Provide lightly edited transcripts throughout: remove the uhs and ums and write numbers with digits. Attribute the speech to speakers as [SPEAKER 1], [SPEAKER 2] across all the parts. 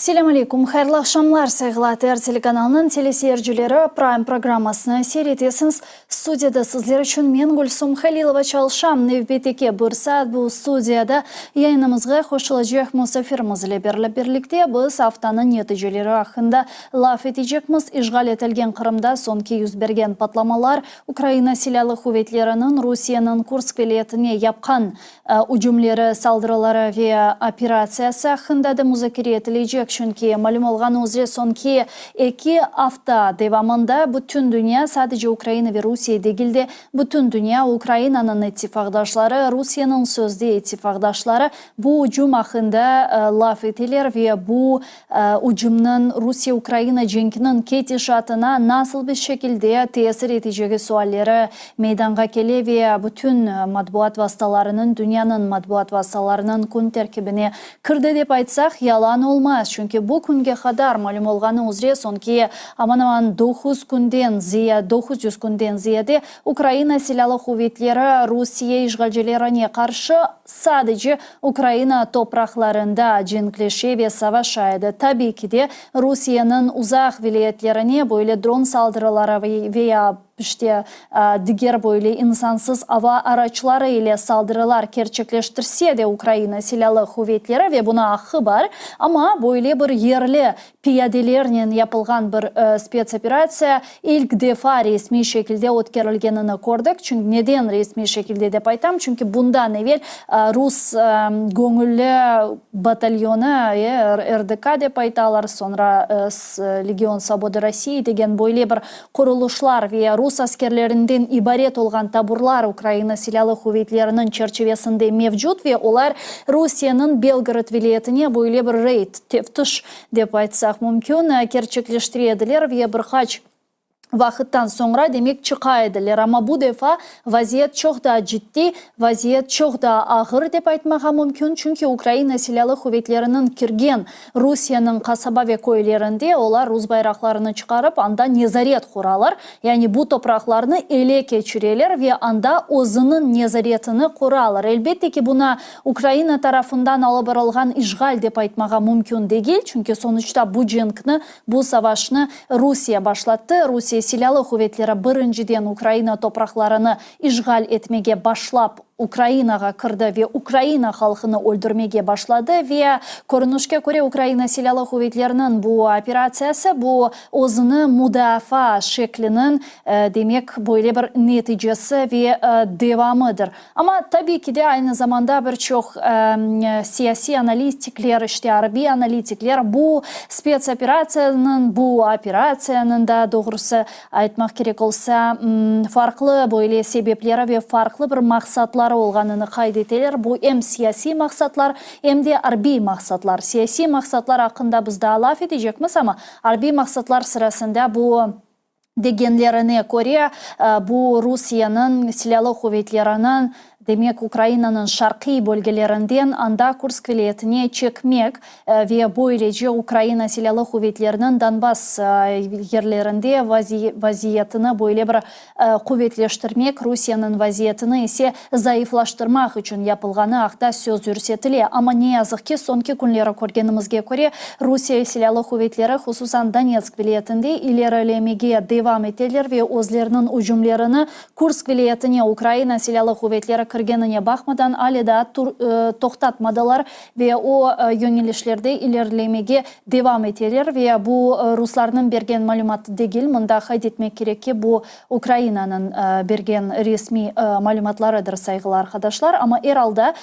[SPEAKER 1] Selam aleykum, hayırlı akşamlar sevgili TR telekanalının teleseyircileri Prime programmasını seyretesiniz. Studiyada sizler için men Gülsüm Halilova çalışam. Növbeteki bir saat bu studiyada yayınımızga hoşulacak musafirimiz ile birlikte biz haftanın neticeleri hakkında laf edecekmiz. İşgal etilgen Kırım'da sonki yüz bergen patlamalar, Ukrayna Silahlı Kuvvetlerinin Rusiyanın Kursk vilayetine yapkan ucumları, saldırıları ve operasyası hakkında da müzakere edilecek. Çünkü malum olğan üzere sonki 2 hafta devamında bütün dünya sadece Ukrayna ve Rusya değil, bütün dünya Ukrayna'nın ittifakdaşları, Rusya'nın sözde ittifakdaşları bu hücum hakkında laf ettiler ve bu hücumun Rusya-Ukrayna cenkinin gidişatına nasıl bir şekilde tesir edeceği sualleri meydana geliyor ve bütün matbuat vasıtalarının, dünyanın matbuat vasıtalarının kun terkibine kırdı dep aytsak yalan olmaz. Çünkü bu günge kadar malum olğanı üzere sonki aman 900 günden ziyade Ukrayna Silahlı Kuvvetleri Rusya işgalcilerine karşı sadece Ukrayna topraklarında cenkleşe ve savaşaydı. Tabii ki de Rusya'nın uzak vilayetlerine böyle drone saldırıları veya işte diğer böyle insansız hava araçları ile saldırılar gerçekleştirse de Ukrayna Silahlı Kuvvetleri ve buna haber ama böyle bir yerli piyadelerinin yapılgan bir spetsoperatsiya ilk defa resmi şekilde ötkerilgenini gördük. Çünkü neden resmi şekilde de aytam? Çünkü bundan evvel Rus gönüllü batalyonu RDK de aytalar, sonra Legion Svoboda России degen böyle bir kuruluşlar ve Rus askerlerinden ibaret olgan taburlar Ukrayna Silahlı Kuvvetlerinin çerçevesinde mevcut ve onlar Rusya'nın Belgrad vilayetine böyle bir reyd, teftiş dep aytsak mümkün gerçekleştirdiler ve birkaç vakittan sonra demek çıkaydılar ama bu defa vaziyet çok daha ciddi, vaziyet çok daha ağır dep aytmağa mümkün. Çünkü Ukrayna Silahlı Kuvvetlerinin kirgen Rusya'nın kasaba ve köylerinde onlar Rus bayraklarını çıkarıp anda nezaret kuralar. Yani bu topraklarını ele geçirirler ve anda özünün nezaretini kuralar. Elbette ki buna Ukrayna tarafından alıp işgal dep aytmağa mümkün değil. Çünkü sonuçta bu cenkni, bu savaşını Rusya başlattı. Rusya Silahlı Kuvvetleri birinciden Ukrayna topraklarını işgal etmeye başlap Ukrayna'ga kırdı ve Ukrayna halkını öldürmeye başladı ve görünüşe göre Ukrayna Silahlı Kuvvetleri'nin bu operasyası bu özünü müdafaa şeklinin demek böyle bir neticesi ve devamıdır. Ama tabii ki de aynı zamanda birçok siyasi analitikler, işte Arabi analitikler bu spetsoperasyonun, bu operasyonun da doğrusu aytmak gerek olsa farklı böyle sebepleri ve farklı bir maksatlar olganını kaydettiler. Bu hem siyasi maksatlar hem de harbi maksatlar. Siyasi maksatlar hakkında biz daha laf edecekmiz ama harbi maksatlar sırasında bu degenlerine göre bu Rusya'nın Silahlı Kuvvetleri'nin demek Ukrayna'nın şarkı bölgelerinden anda Kursk vilayetine çekmek ve böylece Ukrayna Silahlı Kuvvetleri'nin Donbas yerlerinde vaziyetini böyle bir kuvvetleştirmek, Rusya'nın vaziyetini ise zayıflaştırmak için yapılganı haqda söz yürütülüyor. Ama ne yazık ki sonki günleri görgenimizge göre Rusya Silahlı Kuvvetleri hususan Donetsk vilayetinde ilerlemeye devam ettiler ve özlerinin hücumlarını Kursk vilayetine Ukrayna Silahlı Kuvvetleri kirgenine bakmadan hala da toxtatmadılar ve o yönelişlerde ilerlemeye devam ettiler ve bu Rusların bergen malumatı değil. Mında kaydetmek gerek ki bu Ukrayna'nın bergen resmi malumatlarıdır saygılı arkadaşlar. Ama herhalde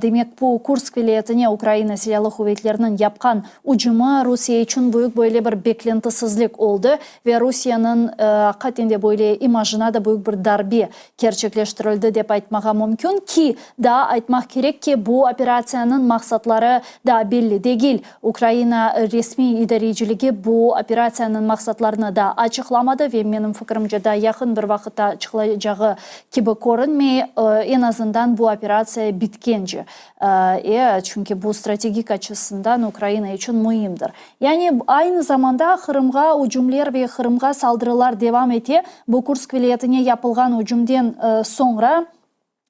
[SPEAKER 1] demek bu Kursk vilayetine Ukrayna Silahlı Kuvvetleri'nin yapkan hücumu Rusya için büyük böyle bir beklentisizlik oldu ve Rusya'nın hakikaten böyle imajına da büyük bir darbe gerçekleştirildi dep aytmağa mümkün ki daha aytmak gerek ki bu operasyonun maksatları da belli değil. Ukrayna resmi idareciliği bu operasyonun maksatlarını da açıklamadı ve benim fikrimce da yakın bir vakitte açıklayacağı gibi görünmüyor. En azından bu operasya bitkence. Çünkü bu stratejik açısından Ukrayna için mühimdir. Yani aynı zamanda Kırım'a hücumlar ve Kırım'a saldırılar devam ediyor. Bu Kursk vilayetine yapılgan hücumdan sonra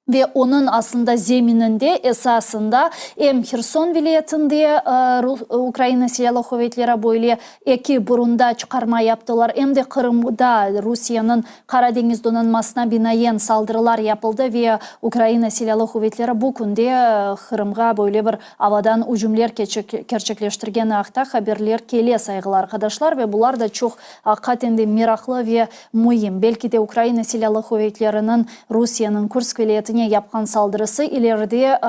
[SPEAKER 1] ve onun aslında zemininde esasında hem Kherson vilayetinde Ukrayna Silahlı Kuvvetleri böyle iki burunda çıkarma yaptılar. Hem de Kırım'da Rusya'nın Karadeniz donanmasına binaen saldırılar yapıldı ve Ukrayna Silahlı Kuvvetleri bu günde Kırım'a böyle bir havadan hücumlar gerçekleştirgen haqda haberler kele saygılar arkadaşlar ve bunlar da çok hakikaten de meraklı ve mühim. Belki de Ukrayna Silahlı Kuvvetleri'nin Rusya'nın Kursk vilayetine yapkan saldırısı ileride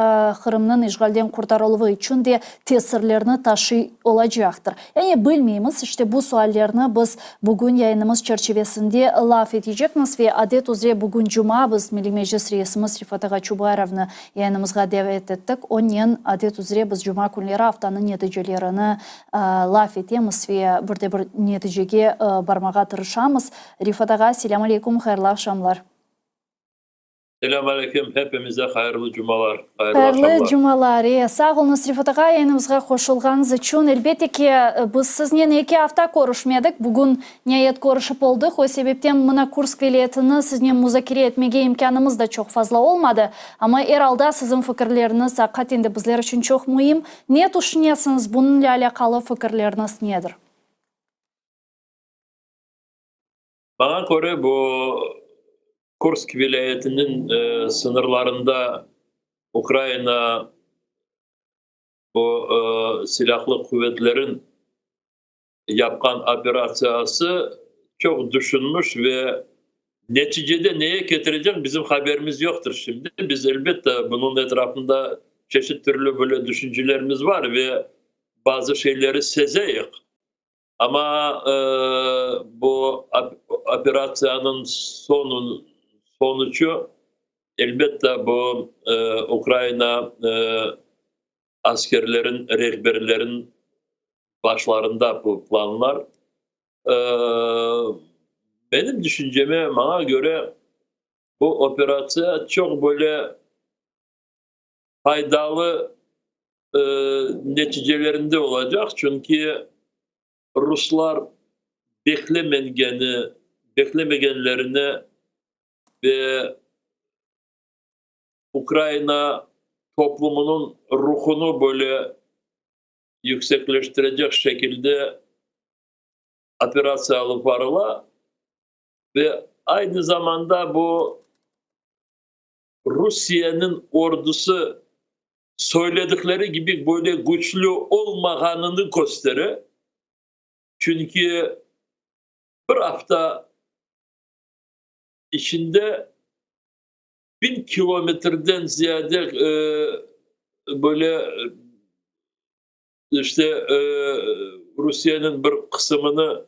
[SPEAKER 1] Kırım'ın işgalden kurtarıldığı için de tesirlerini taşı olacaktır. Yani bilmeyimiz işte bu suallerini biz bugün yayınımız çerçevesinde laf edeceğiz ve adet üzere bugün Cuma biz Milli Meclis Reisimiz Rifat Ağa Çubayerov'ni yayınımızga davet ettik. Onun adet üzere biz Cuma günleri haftanın neticelerini laf etemiz ve bir neticeye barmağa tırışamız. Rifat Ağa, selamun aleyküm, hayırlı akşamlar.
[SPEAKER 2] Selamünaleyküm. Hepimize hayırlı cumalar,
[SPEAKER 1] Hayırlı cumalar. Sağ olunuz Rifat Ağa, yayınımızga koşulganız için. Elbette ki biz sizinle 2 hafta görüşmedik. Bugün nihayet görüşüp olduk. O sebepten buna Kursk vilayetini sizinle müzakere etmeye imkanımız da çok fazla olmadı. Ama herhalde sizin fikirleriniz hakikaten de bizler için çok mühim. Ne düşünüyorsunuz? Bununla alakalı fikirleriniz nedir?
[SPEAKER 2] Bana göre bu Kursk vilayetinin sınırlarında Ukrayna bu silahlı kuvvetlerin yapkan operasyası çok düşünmüş ve neticede neye getirecek bizim haberimiz yoktur şimdi. Biz elbette bunun etrafında çeşit türlü böyle düşüncelerimiz var ve bazı şeyleri sezeyiz. Ama bu operasyonun sonucu elbette bu Ukrayna askerlerin, rehberlerin başlarında bu planlar. Benim düşünceme bana göre bu operasyon çok böyle faydalı neticelerinde olacak. Çünkü Ruslar beklemegenlerini ve Ukrayna toplumunun ruhunu böyle yüksekleştirecek şekilde operasyon yaparlar ve aynı zamanda bu Rusya'nın ordusu söyledikleri gibi böyle güçlü olmadığını gösterir. Çünkü bir hafta içinde 1000 kilometreden ziyade böyle işte Rusya'nın bir kısmını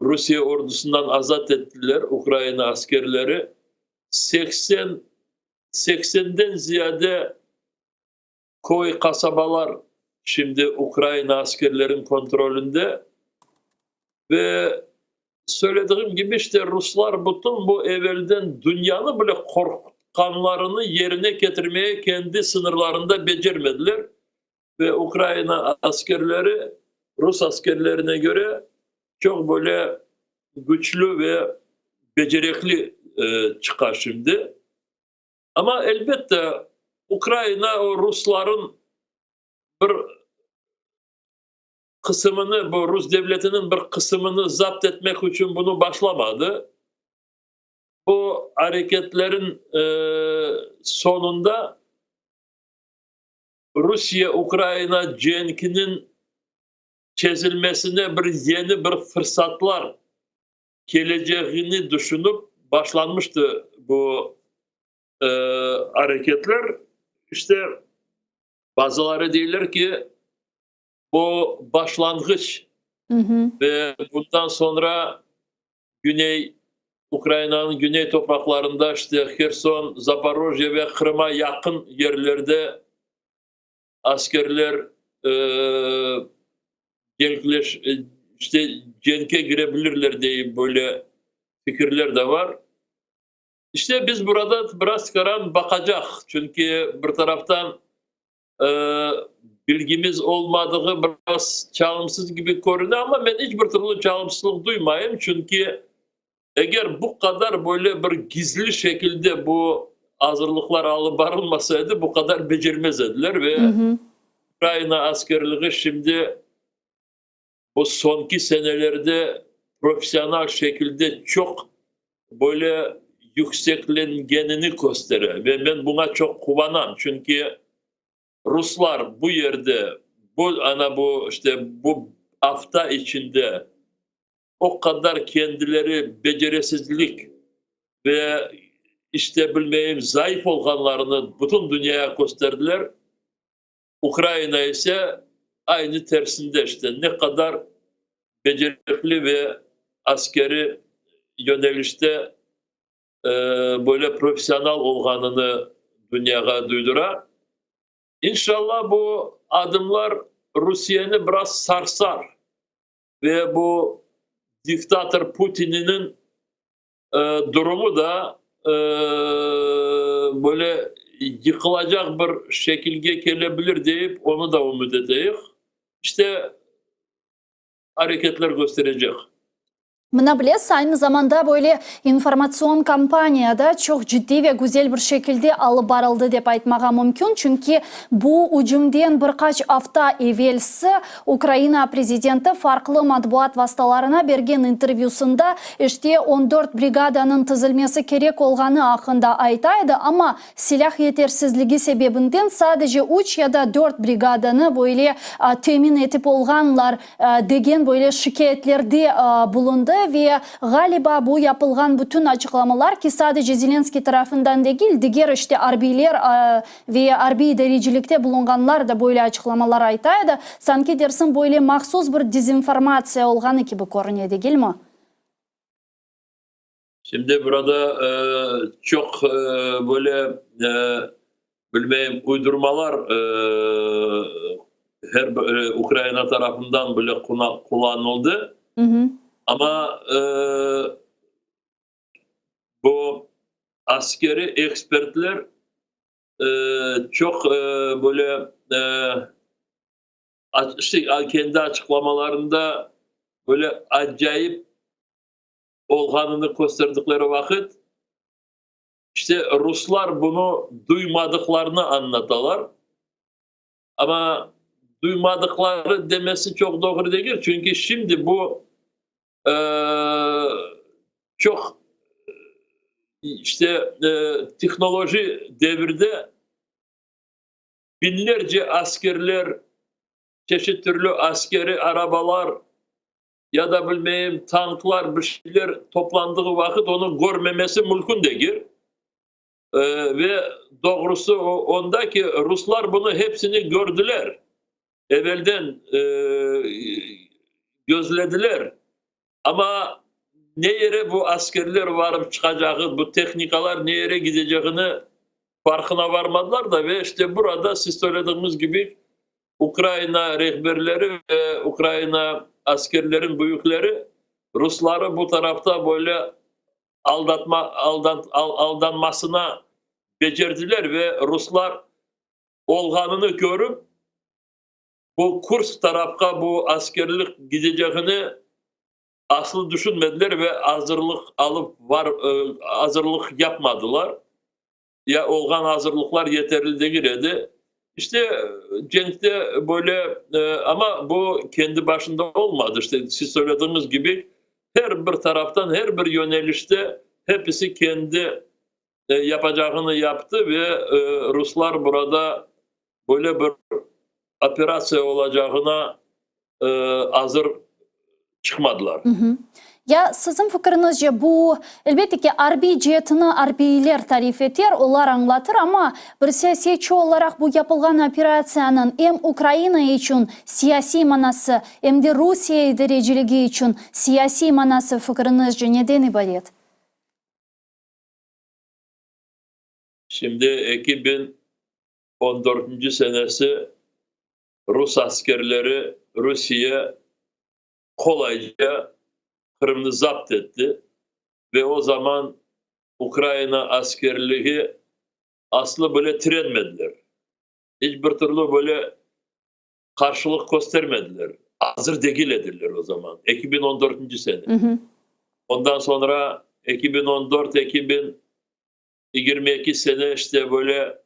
[SPEAKER 2] Rusya ordusundan azat ettiler Ukrayna askerleri. 80'den ziyade köy kasabalar şimdi Ukrayna askerlerin kontrolünde ve söylediğim gibi işte Ruslar bütün bu evvelden dünyanın bile korkanlarını yerine getirmeye kendi sınırlarında becermediler ve Ukrayna askerleri Rus askerlerine göre çok böyle güçlü ve becerikli çıkar şimdi. Ama elbette Ukrayna o Rusların bir kısmını, bu Rus devletinin bir kısmını zapt etmek için bunu başlamadı. Bu hareketlerin sonunda Rusya-Ukrayna cenkinin çözülmesine yeni bir fırsatlar geleceğini düşünüp başlanmıştı bu hareketler. İşte bazıları diyorlar ki bu başlangıç ve bundan sonra Ukrayna'nın güney topraklarında işte Kherson, Zaporojye ve Kırım'a yakın yerlerde askerler işte cenke girebilirler diye böyle fikirler de var. İşte biz burada biraz karan bakacak. Çünkü bir taraftan bilgimiz olmadığı biraz çağımsız gibi görünüyor ama ben hiçbir türlü çağımsızlık duymayayım. Çünkü Eğer bu kadar böyle bir gizli şekilde bu hazırlıklar alıp varılmasaydı bu kadar becermezdiler
[SPEAKER 1] Hı
[SPEAKER 2] ve
[SPEAKER 1] hı.
[SPEAKER 2] Ukrayna askerliği şimdi bu sonki senelerde profesyonel şekilde çok böyle yükseklengenini gösteriyor ve ben buna çok kuvanan çünkü Ruslar bu yerde bu işte bu hafta içinde o kadar kendileri becerisizlik ve işte bilmeyim zayıf olanlarını bütün dünyaya gösterdiler. Ukrayna ise aynı tersinde işte ne kadar becerikli ve askeri yönelişte böyle profesyonel olganını dünyaya duydurar. İnşallah bu adımlar Rusya'nı biraz sarsar ve bu diktatör Putin'in durumu da böyle yıkılacak bir şekilde gelebilir deyip onu da umut edeyim. İşte hareketler gösterecek.
[SPEAKER 1] Mına bilesiz, aynı zamanda böyle informasyon kampaniyada çok ciddi ve güzel bir şekilde alıp barıldı dep aytmaga mümkün. Çünkü bu hücumdan birkaç hafta evvelsi Ukrayna prezidenti farklı matbuat vasıtalarına bergen intervyusunda işte 14 brigadanın tizilmesi gerek olganı hakkında aytaydı ama silah yetersizliği sebebinden sadece 3 ya da 4 brigadanı böyle temin etip olganlar degen böyle şikayetlerde bulundu. Ve galiba bu yapılgan bütün açıklamalar ki sadece Zelenski tarafından değil, diğer işte harbiler ve harbi idarecilikte bulunganlar da böyle açıklamalar aytaydı. Sanki dersin böyle mahsus bir dezinformasya olganı gibi görünüyor değil mi?
[SPEAKER 2] Şimdi burada çok böyle bilmeyim uydurmalar her Ukrayna tarafından böyle kullanıldı.
[SPEAKER 1] Hı hı.
[SPEAKER 2] Ama bu askeri ekspertler çok böyle işte kendi açıklamalarında böyle acayip olganını gösterdikleri vakit işte Ruslar bunu duymadıklarını anlatalar. Ama duymadıkları demesi çok doğru değil. Çünkü şimdi bu çok işte teknoloji devirde binlerce askerler, çeşit türlü askeri arabalar ya da bilmeyim tanklar bir şeyler toplandığı vakit onu görmemesi mümkün değil. Ve doğrusu onda ki Ruslar bunu hepsini gördüler. Evvelden gözlediler. Ama ne yere bu askerler varıp çıkacağı, bu teknikalar ne yere gideceğini farkına varmadılar da ve işte burada siz söylediğiniz gibi Ukrayna rehberleri ve Ukrayna askerlerin büyükleri Rusları bu tarafta böyle aldanmasına becerdiler ve Ruslar olganını görüp bu Kursk tarafta bu askerlik gideceğini aslı düşünmediler ve hazırlık yapmadılar. Ya olgan hazırlıklar yeterli değildi. İşte cenkte böyle ama bu kendi başında olmadı. İşte siz söylediğiniz gibi her bir taraftan her bir yönelişte hepsi kendi yapacağını yaptı ve Ruslar burada böyle bir operasyon olacağına hazır çıkmadılar.
[SPEAKER 1] Hı hı. Ya sizin fikrinizce bu elbette ki harbi cihetini harbiler tarif eder, onlar anlatır ama bir siyasetçi olarak bu yapılgan operasyonun hem Ukrayna için siyasi manası hem de Rusya idareciliği için siyasi manası fikrinizce neden ibaret?
[SPEAKER 2] Şimdi 2014. senesi Rus askerleri Rusya kolayca Kırım'ı zapt etti ve o zaman Ukrayna askerliği aslı böyle direnmediler. Hiçbir türlü böyle karşılık göstermediler. Hazır değil edildiler o zaman. 2014. sene.
[SPEAKER 1] Hı hı.
[SPEAKER 2] Ondan sonra 2014-2022 sene işte böyle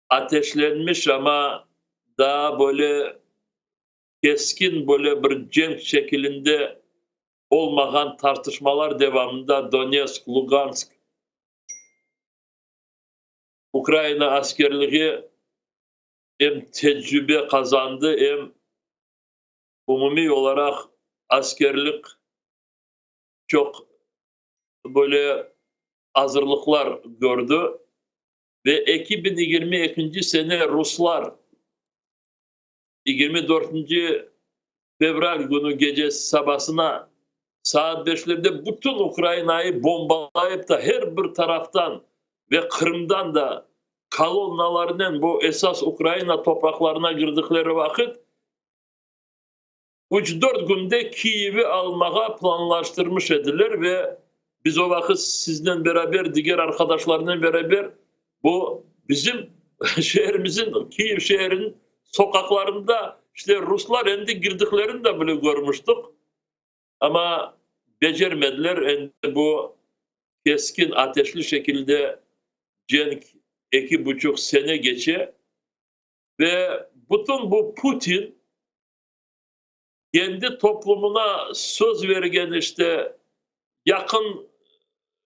[SPEAKER 2] ateşlenmiş ama daha böyle keskin böyle bir cenk şeklinde olmayan tartışmalar devamında Donetsk, Lugansk, Ukrayna askerliği hem tecrübe kazandı hem umumi olarak askerlik çok böyle hazırlıklar gördü ve 2022 sene Ruslar 24. Fevral günü gece sabahına saat 5'lerde bütün Ukrayna'yı bombalayıp da her bir taraftan ve Kırım'dan da kolonnalarının bu esas Ukrayna topraklarına girdikleri vakit 3-4 günde Kiev'i almaya planlaştırmış edilir ve biz o vakit sizden beraber, diğer arkadaşlarla beraber bu bizim şehrimizin, Kiev şehrinin sokaklarında işte Ruslar endi girdiklerini de bile görmüştük. Ama becermediler. Bu keskin ateşli şekilde cenk 2,5 sene geçe ve bütün bu Putin kendi toplumuna söz vergen işte yakın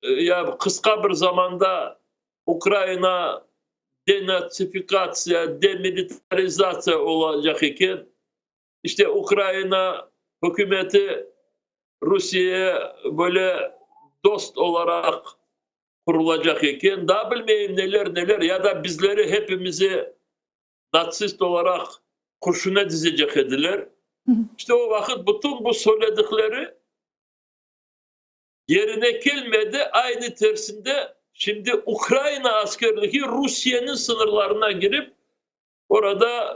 [SPEAKER 2] ya kısa bir zamanda Ukrayna denazifikasya, demilitarizasya olacak iken işte Ukrayna hükümeti Rusya'ya böyle dost olarak kurulacak iken daha bilmeyeyim neler ya da bizleri hepimizi natsist olarak kurşuna dizecek ediler. İşte o vakit bütün bu söyledikleri yerine gelmedi. Aynı tersinde şimdi Ukrayna askerliği Rusya'nın sınırlarına girip orada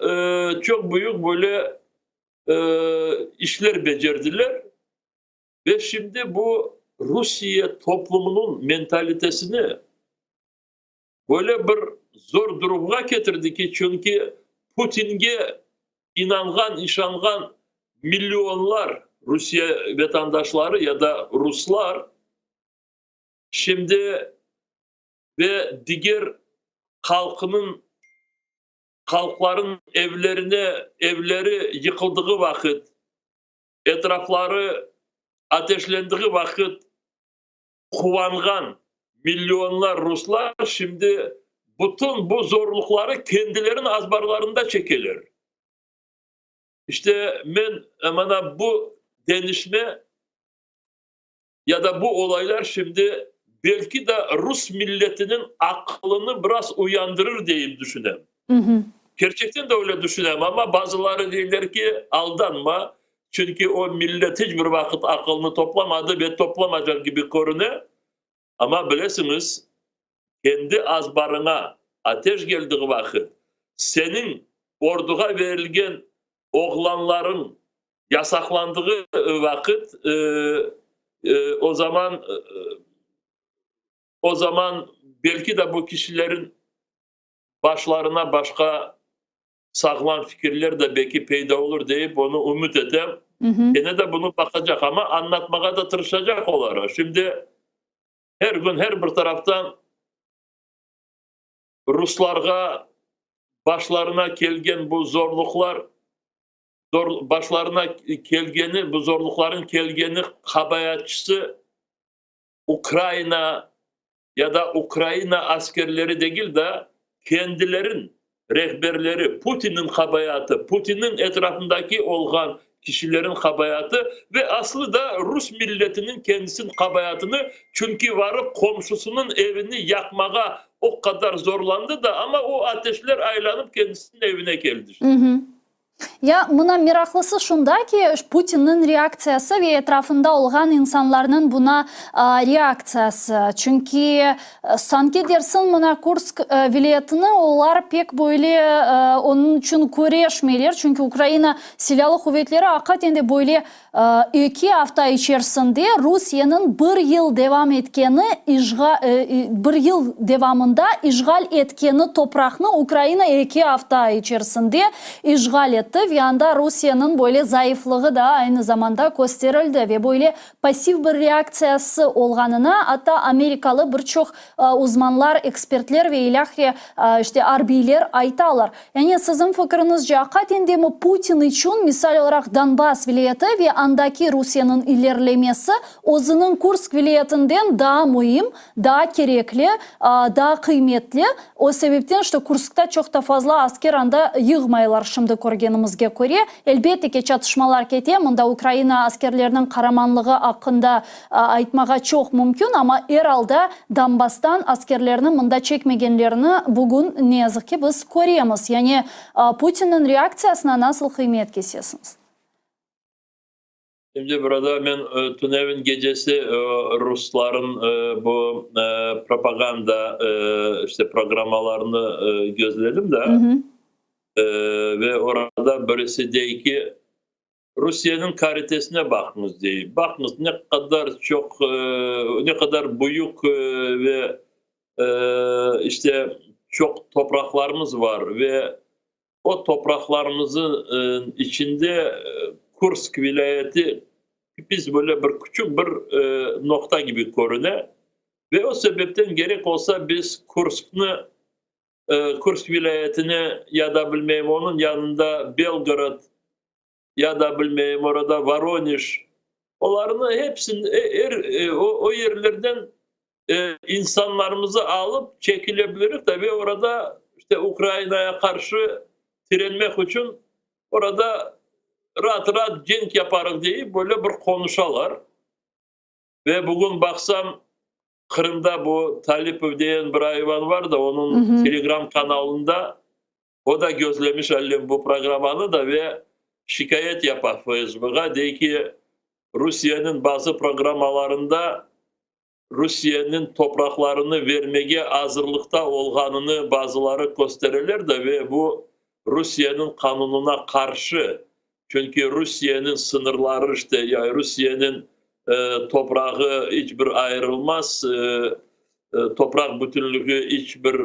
[SPEAKER 2] çok büyük böyle işler becerdiler. Ve şimdi bu Rusya toplumunun mentalitesini böyle bir zor duruma getirdi ki çünkü Putin'e işangan milyonlar Rusya vatandaşları ya da Ruslar şimdi ve diğer halkların evleri yıkıldığı vakit, etrafları ateşlendiği vakit kuvangan milyonlar Ruslar şimdi bütün bu zorlukları kendilerinin azbarlarında çekilir. İşte bana bu denişme ya da bu olaylar şimdi belki de Rus milletinin aklını biraz uyandırır diye düşünüyorum. Gerçekten de öyle düşünüyorum ama bazıları diyorlar ki aldanma. Çünkü o millet hiçbir vakit aklını toplamadı ve toplamayacak gibi görünüyor. Ama bilesiniz kendi azbarına ateş geldiği vakit senin orduya verilen oğlanların yasaklandığı vakit o zaman belki de bu kişilerin başlarına başka sağlam fikirler de belki peyda olur deyip onu ümit edem. Yine de bunu bakacak ama anlatmaya da tırışacak olarak. Şimdi her gün her bir taraftan Ruslarga başlarına gelgen bu bu zorlukların gelgeni habayatçısı Ukrayna ya da Ukrayna askerleri değil de kendilerin rehberleri, Putin'in habayatı, Putin'in etrafındaki olan kişilerin habayatı ve aslı da Rus milletinin kendisinin habayatını çünkü varıp komşusunun evini yakmaya o kadar zorlandı da ama o ateşler aylanıp kendisinin evine geldi.
[SPEAKER 1] Ya buna meraklısı şunda ki Putin'in reaksiyası ve etrafında olan insanların buna reaksiyası. Çünkü sanki dersin buna Kursk vilayetini onlar pek böyle onun için kurešmeyler. Çünkü Ukrayna silahlı kuvvetleri hakikaten de böyle 2 hafta içerisinde Rusya'nın bir yıl devamında işgal etkeni toprağını Ukrayna 2 hafta içerisinde işgal etti. etti ve anda Rusya'nın böyle zayıflığı da aynı zamanda gösterildi ve böyle pasif bir reaksiyası olganına hatta Amerikalı birçok uzmanlar, ekspertler ve ilahi işte arbiyler aytalar. Yani sizin fikrinizce hakikaten mi Putin için misal olarak Donbas vilayeti ve andaki Rusya'nın ilerlemesi o'zining Kursk vilayetinden daha mühim, daha gerekli, daha kıymetli. O sebepten işte Kursk'ta çok da fazla asker anda yığmaylar şimdi görgenimizge göre. Elbette ki çatışmalar kete, mında Ukrayna askerlerinin karamanlığı hakkında aytmaga çok mümkün ama herhalde Donbas'tan askerlerinin mında çekmegenlerini bugün ne yazık ki biz görüyoruz. Yani Putin'in reaksiyasına nasıl kıymet kesesiniz?
[SPEAKER 2] Şimdi burada ben Tunev'in gecesi Rusların bu propaganda işte programalarını gözledim de ve orada birisi diyor ki Rusya'nın karitesine bakınız diye. Bakınız ne kadar çok ne kadar büyük ve işte çok topraklarımız var ve o topraklarımızın içinde Kursk vilayeti biz böyle bir küçük bir nokta gibi görünüyor. Ve o sebepten gerek olsa biz Kursk vilayetini ya da bilmem onun yanında Belgrad ya da bilmem orada Voronezh onların hepsini o yerlerden insanlarımızı alıp çekilebiliriz. Tabii orada işte Ukrayna'ya karşı direnmek için orada rahat cenk yaparız diye böyle bir konuşalar. Ve bugün baksam Kırım'da bu Talipov diyen bir hayvan var da onun Telegram kanalında o da gözlemiş bu programını da ve şikayet yapar Facebook'a. De ki Rusya'nın bazı programalarında Rusya'nın topraklarını vermeye hazırlıkta olganını bazıları gösterirler de ve bu Rusya'nın kanununa karşı. Çünkü Rusya'nın sınırları işte ya Rusya'nın toprağı hiçbir ayrılmaz, toprak bütünlüğü hiçbir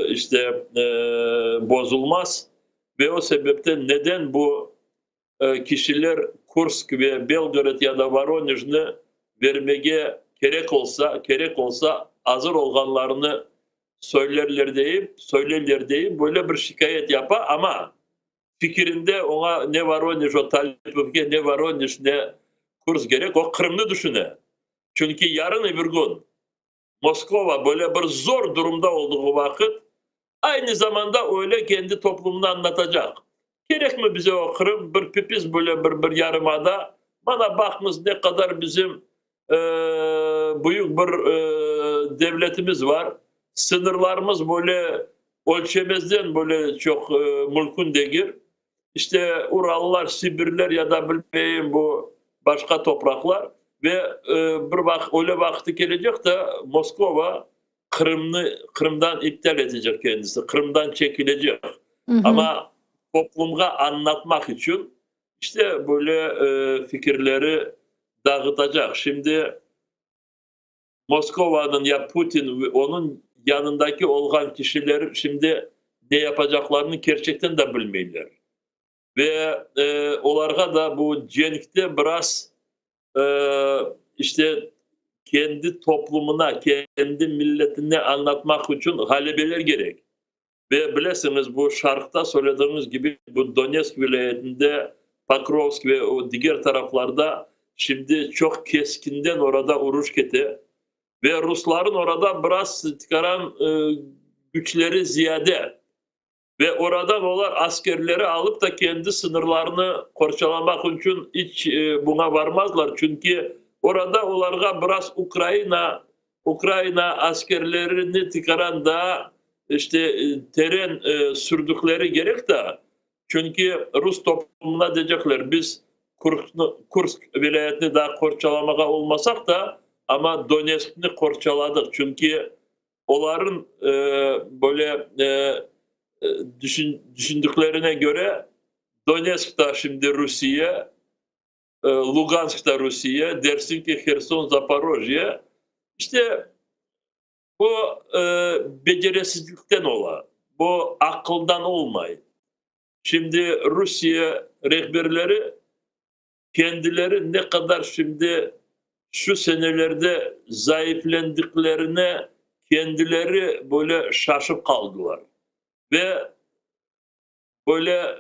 [SPEAKER 2] işte bozulmaz ve o sebepten neden bu kişiler Kursk ve Belgrad ya da Voronezh'ni vermeye gerek olsa hazır olanlarını söylerler deyip böyle bir şikayet yapar ama fikrinde ona ne Voronezh o Talipov'e ne Voronezh ne Kursk gerek o Kırım'ı düşüne. Çünkü yarın öbür gün Moskova böyle bir zor durumda olduğu vakit aynı zamanda öyle kendi toplumunu anlatacak. Gerek mi bize o Kırım bir pipiz böyle bir yarımada bana bakınız ne kadar bizim büyük bir devletimiz var. Sınırlarımız böyle ölçemezden böyle çok mülkün değil. İşte Urallar, Sibirler ya da bilmeyeyim bu başka topraklar ve öyle vakti gelecek de Moskova Kırım'dan iptal edecek kendisi. Kırım'dan çekilecek. Ama toplumga anlatmak için işte böyle fikirleri dağıtacak. Şimdi Moskova'nın ya Putin ve onun yanındaki olan kişiler şimdi ne yapacaklarını gerçekten de bilmiyorlar. Ve onlara da bu cenkte biraz işte kendi toplumuna, kendi milletine anlatmak için halebeler gerek. Ve bilirsiniz bu şarkıda söylediğimiz gibi bu Donetsk vilayetinde Pakrovsk ve o diğer taraflarda şimdi çok keskinden orada uruş kete ve Rusların orada biraz çıkaran güçleri ziyade ve oradan onlar askerleri alıp da kendi sınırlarını korçalamak için hiç buna varmazlar. Çünkü orada onlara biraz Ukrayna askerlerini çıkaran da işte teren sürdükleri gerek de çünkü Rus toplumuna diyecekler biz Kursk vilayetini daha korçalamaya olmasak da ama Donetsk'ni korçaladık. Çünkü onların böyle düşündüklerine göre Donetsk'ta şimdi Rusya, Lugansk'ta Rusya, dersin ki Kherson, Zaporojye işte bu becerisizlikten bu akıldan olmayın. şimdi Rusya rehberleri kendileri ne kadar şimdi şu senelerde zayıflandıklarına kendileri böyle şaşıp kaldılar. Ve böyle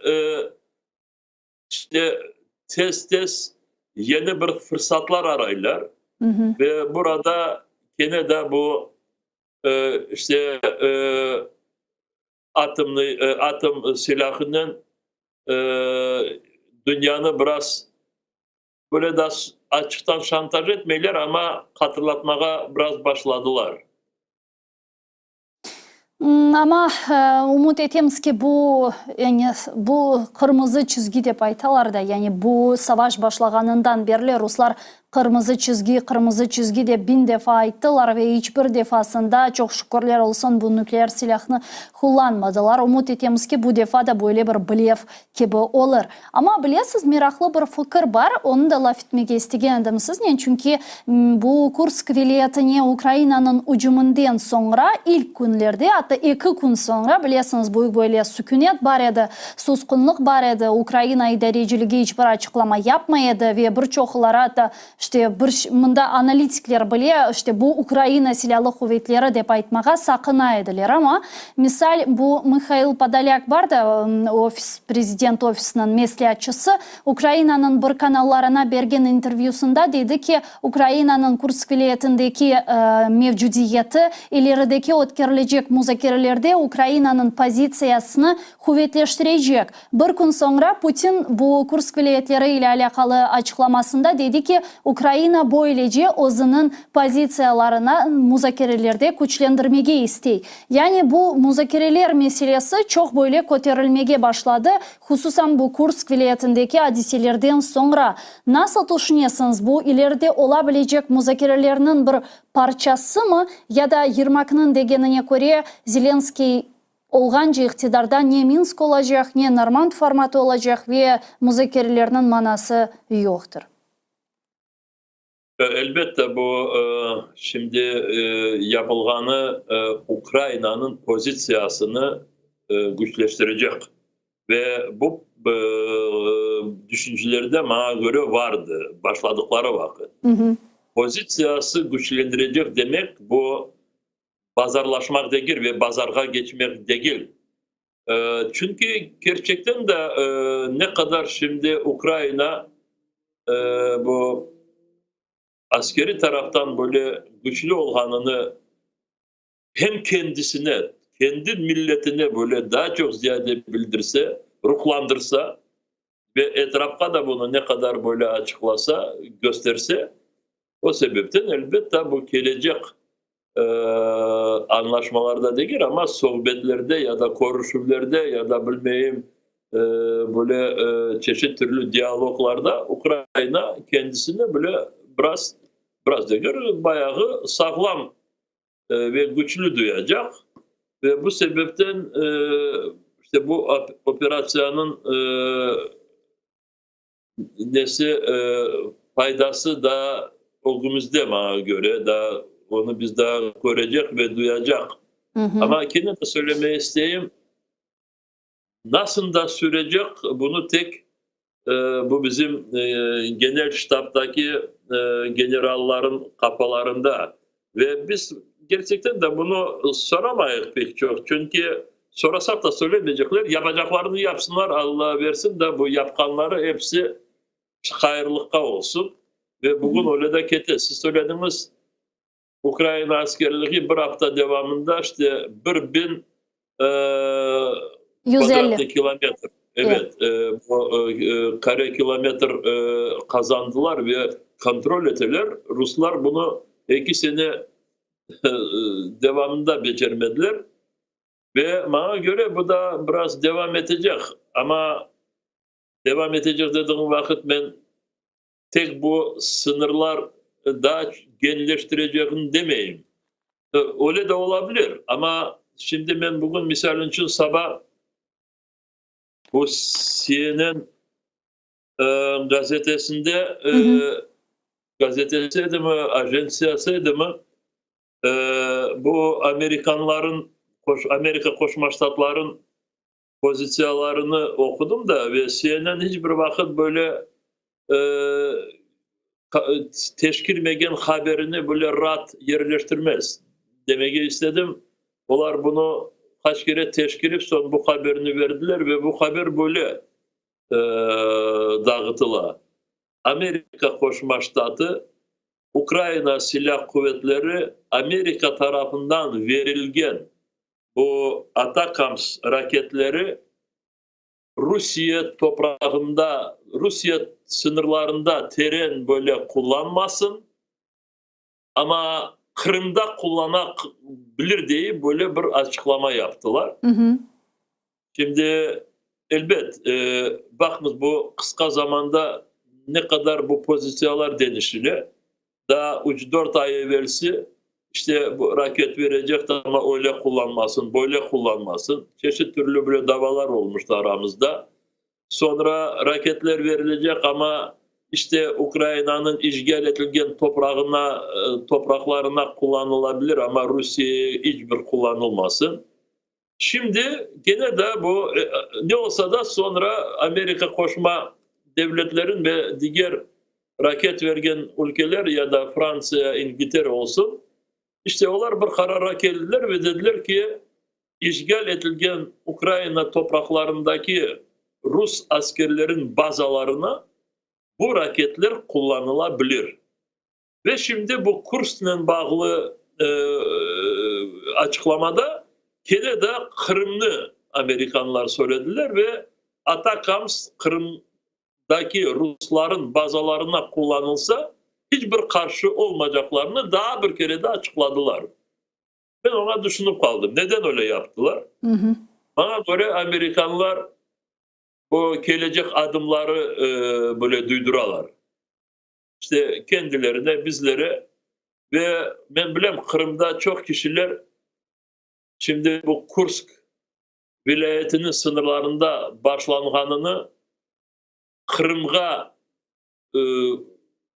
[SPEAKER 2] işte tez yeni bir fırsatlar araylar.
[SPEAKER 1] Hı hı.
[SPEAKER 2] Ve burada gene de bu işte atom silahının e, dünyanı biraz böyle de açıktan şantaj etmeyler ama hatırlatmaya biraz başladılar.
[SPEAKER 1] Ama umut etemiz ki bu kırmızı çizgi dep aytalar da, yani bu savaş başlaganından beri Ruslar kırmızı çizgi de 1000 defa ayttılar ve hiçbir defasında çok şükürler olsun bu nükleer silahını kullanmadılar. Umut etemiz ki bu defa da böyle bir blef gibi olur. Ama bilesiz, meraklı bir fikir var. Onu da laf etmeye istegendim sizden. Çünkü bu Kursk vilayetine Ukrayna'nın hücumundan sonra ilk günlerde, hatta 2 gün sonra bilesiniz bu böyle sükunet var edi, suskunluk var edi. Ukrayna idareciliği hiçbir açıklama yapmayadı ve birçoklara da işte bunda analitikler bile işte bu Ukrayna silahlı kuvvetleri dep aytmaga sakına ediler. Ama misal bu Mikhail Podolyak var da prezident ofisinin mesleğatçısı, Ukrayna'nın bir kanallarına bergen intervyusunda dedi ki Ukrayna'nın Kursk vilayetindeki mevcudiyeti ilerideki ötkerilecek müzakerelerde Ukrayna'nın pozisiyasını kuvvetleştirecek. Bir gün sonra Putin bu Kursk vilayetleri ile alakalı açıklamasında dedi ki Ukrayna böylece özünün pozisyonlarını müzakerelerde güçlendirmeye istey. Yani bu müzakereler meselesi çok böyle kotarılmaya başladı. Hususan bu Kursk vilayetindeki hadiselerden sonra. Nasıl düşünüyorsunuz, bu ileride olabilecek müzakerelerinin bir parçası mı, ya da Yermak'ın degenine göre Zelenskiy olganca iktidarda ne Minsk olacak ne Normand formatı olacak ve müzakerelerinin manası yoktur?
[SPEAKER 2] Elbette bu şimdi yapılganı Ukrayna'nın pozisyasını güçleştirecek. Ve bu düşünceleri de bana göre vardı başladıkları vakit.
[SPEAKER 1] Hı hı.
[SPEAKER 2] Pozisyası güçlendirecek demek bu pazarlaşmak değil ve pazarga geçmek değil. Çünkü gerçekten de ne kadar şimdi Ukrayna bu askeri taraftan böyle güçlü olganını hem kendisine, kendi milletine böyle daha çok ziyade bildirse, ruhlandırsa ve etrafa da bunu ne kadar böyle açıklasa, gösterse, o sebepten elbette bu gelecek anlaşmalarda değil ama sohbetlerde ya da konuşmalarda ya da bilmeyeyim böyle çeşit türlü diyaloglarda Ukrayna kendisini böyle biraz değil, bayağı sağlam ve güçlü duyacak ve bu sebepten işte bu operasyonun faydası da olduğumuzda bana göre daha onu biz daha görecek ve duyacak.
[SPEAKER 1] Hı hı.
[SPEAKER 2] Ama yine de söylemeyi isteyeyim, nasıl da sürecek bunu tek bu bizim genel ştabdaki generalların kafalarında ve biz gerçekten de bunu soramayız pek çok. Çünkü sorasak da söylemeyecekler. Yapacaklarını yapsınlar, Allah versin de bu yapkanları hepsi hayırlıkta olsun. Ve bugün öyle de kete. Siz söylediğiniz Ukrayna askerliği bir hafta devamında işte 1000
[SPEAKER 1] 150
[SPEAKER 2] kilometre. Evet, bu kare kilometre kazandılar ve kontrol ettiler. Ruslar bunu 2 sene devamında beceremediler. Ve bana göre bu da biraz devam edecek. Ama devam edecek dediğim vakit ben tek bu sınırlar daha genişleştireceğini demeyeyim. Öyle de olabilir. Ama şimdi ben bugün misal için sabah bu CNN gazetesinde gazetesiydi mi, ajansiyasıydı mı bu Amerika Koşma Ştatların pozisyonlarını okudum da ve CNN hiçbir vakit böyle e, teşkil haberini böyle rahat yerleştirmez. Demek istedim. Onlar bunu kaç kere teşkil son bu haberini verdiler ve bu haber böyle dağıtıla. Amerika Koşma Ştatı, Ukrayna Silah Kuvvetleri Amerika tarafından verilgen bu Atakams raketleri Rusya toprağında, Rusya sınırlarında teren böyle kullanmasın ama Kırım'da kullanabilir diye böyle bir açıklama yaptılar.
[SPEAKER 1] Hı hı.
[SPEAKER 2] Şimdi elbet bakınız bu kısa zamanda ne kadar bu pozisyonlar denişili. Daha 3-4 ay evvelsi işte bu raket verecek ama öyle kullanmasın, böyle kullanmasın. Çeşit türlü böyle davalar olmuştu aramızda. Sonra raketler verilecek ama işte Ukrayna'nın işgal edilgen topraklarına kullanılabilir ama Rusya'ya hiçbir kullanılmasın. Şimdi gene de bu ne olsa da sonra Amerika Koşma Devletlerin ve diğer raket vergen ülkeler ya da Fransa, İngiltere olsun işte onlar bir karara geldiler ve dediler ki işgal edilgen Ukrayna topraklarındaki Rus askerlerin bazalarına bu raketler kullanılabilir. Ve şimdi bu Kursk'la bağlı açıklamada gene de Kırım'ı Amerikanlar söylediler ve Atakams Kırım'daki Rusların bazalarına kullanılsa hiçbir karşı olmayacaklarını daha bir kere de açıkladılar. Ben ona düşünüp kaldım. Neden öyle yaptılar?
[SPEAKER 1] Hı hı.
[SPEAKER 2] Bana göre Amerikanlar o gelecek adımları böyle duyduralar. İşte kendilerine, bizlere ve ben bileyim Kırım'da çok kişiler şimdi bu Kursk vilayetinin sınırlarında başlanganını Kırım'a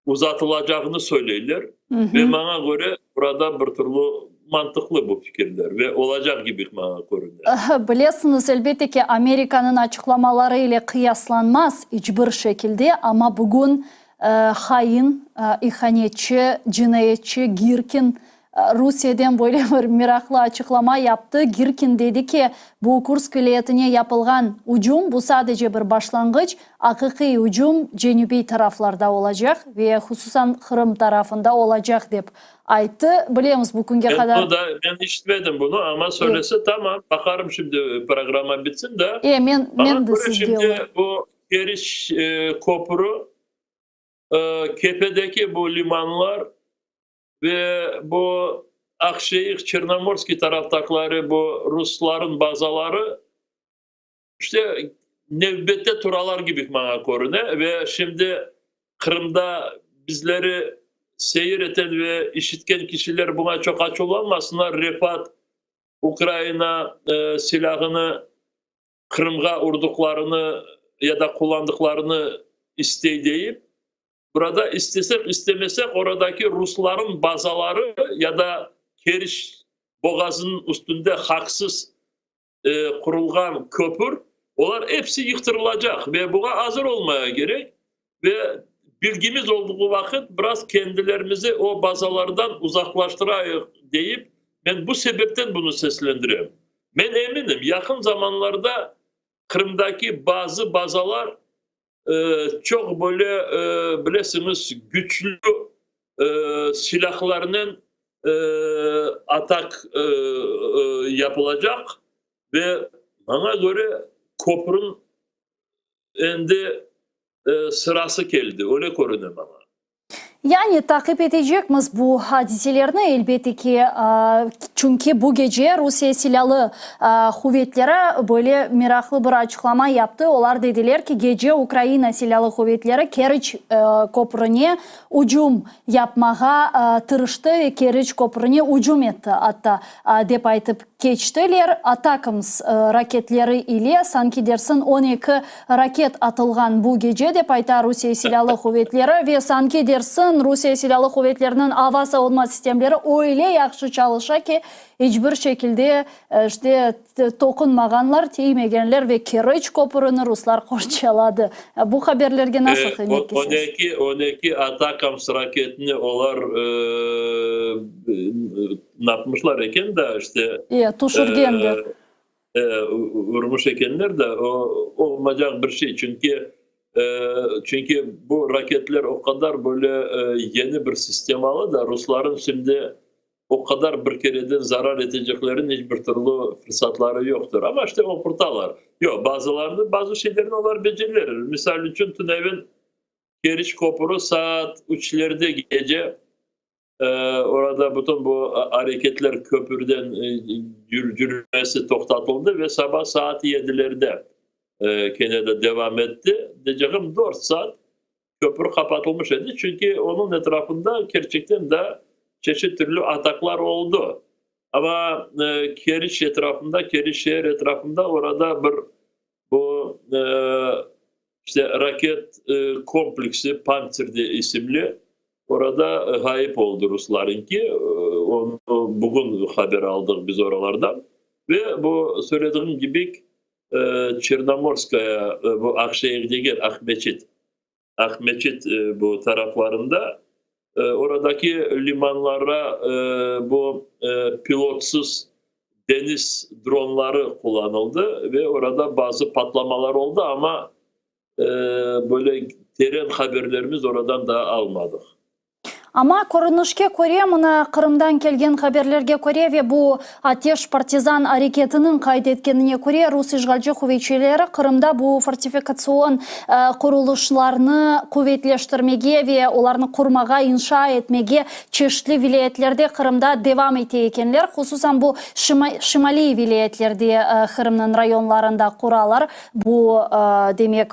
[SPEAKER 2] uzatılacağını söylerler.
[SPEAKER 1] Hı hı.
[SPEAKER 2] Ve bana göre burada bir türlü mantıklı bu fikirler ve olacak gibi bana görünüyor.
[SPEAKER 1] Biliyorsunuz elbette ki Amerika'nın açıklamaları ile kıyaslanmaz hiçbir şekilde ama bugün hain, ihanetçi, cinayetçi Girkin Rusya'dan böyle bir meraklı açıklama yaptı. Girkin dedi ki bu Kursk vilayetine yapılgan hücum bu sadece bir başlangıç. Hakiki hücum cenubi taraflarda olacak ve hususan Kırım tarafında olacak deyip aytı. Biliyoruz bugüne kadar.
[SPEAKER 2] Ben işitmedim bunu ama söylese tamam bakarım şimdi programa bitsin de.
[SPEAKER 1] Men de siz
[SPEAKER 2] şimdi
[SPEAKER 1] diyorlar.
[SPEAKER 2] bu Geriş Kopuru Kepe'deki bu limanlar ve bu Akşehir, Çernomorski taraftakları bu Rusların bazaları işte nöbette turalar gibi bana görünüyor ve şimdi Kırım'da bizleri seyir eden ve işitken kişiler buna çok aç olmasınlar. Refat Ukrayna silahını Kırım'a vurduklarını ya da kullandıklarını isteyip burada istesek istemesek oradaki Rusların bazaları ya da Keriş Boğazı'nın üstünde haksız kurulgan köpür, onlar hepsi yıktırılacak ve buna hazır olmaya gerek ve bilgimiz olduğu vakit biraz kendilerimizi o bazalardan uzaklaştırayım deyip ben bu sebepten bunu seslendiriyorum. Ben eminim yakın zamanlarda Kırım'daki bazı bazalar çok böyle bilirsiniz güçlü silahlarının atak yapılacak ve bana göre Koper'ın endi sırası geldi. Öyle görünüyor bana.
[SPEAKER 1] Yani takip edeceğimiz bu hadiselerini elbette ki çünkü bu gece Rusya silahlı kuvvetleri böyle meraklı bir açıklama yaptı. Onlar dediler ki gece Ukrayna silahlı kuvvetleri Keriç Köprü'ne hücum yapmaya tırıştı ve Keriç Köprü'ne hücum etti hatta deyip aytıp keçtiler. Atakams raketleri ile sanki dersin 12 raket atılgan bu gece de payta Rusya Silahlı Kuvvetleri ve sanki dersin Rusya Silahlı Kuvvetleri'nin hava savunma sistemleri öyle yaxşı çalışa ki hiçbir şekilde işte dokunmaganlar, teymegenler ve Kerç köprünü Ruslar korçaladı. Bu haberlerge nasıl kıymetlisiz?
[SPEAKER 2] 12 Atakams raketini olar napmışlar eken de işte
[SPEAKER 1] Tuşurgendi.
[SPEAKER 2] vurmuş ekenler de olmayacak bir şey. Çünkü bu raketler o kadar böyle yeni bir sistem aldı da Rusların şimdi o kadar bir kereden zarar edeceklerin hiçbir türlü fırsatları yoktur. Ama işte okurtalar. Yok, bazı şeylerini onlar becerilir. Misal için Tünev'in Keriç Kopuru saat 3'lerde gece orada bütün bu hareketler köprüden yürümesi toktatıldı ve sabah saat 7'lerde Kenne'de devam etti. Diyeceğim 4 saat köprü kapatılmış idi. Çünkü onun etrafında gerçekten de çeşitli türlü ataklar oldu. Ama Keriç etrafında, Keriç şehir etrafında orada bu işte raket kompleksi Pantsir isimli orada hayip oldu Ruslarınki. Onu bugün haber aldık biz oralardan. Ve bu söylediğim gibi Çernomorskaya, bu Akşehir'deki Akmeçit bu taraflarında oradaki limanlara bu pilotsuz deniz dronları kullanıldı ve orada bazı patlamalar oldu ama böyle derin haberlerimiz oradan daha almadık.
[SPEAKER 1] Ama korunuşke Kore mına Kırım'dan kelgen haberlerge Kore ve bu ateş partizan hareketinin kaydetkenine Kore Rus işgalci kuvvetçileri Kırım'da bu fortifikasyon kuruluşlarını kuvvetleştirmege ve onlarını kurmaga inşa etmege çeşitli vilayetlerde Kırım'da devam ekenler. Hususan bu şimali vilayetlerde Kırım'ın rayonlarında kuralar bu demek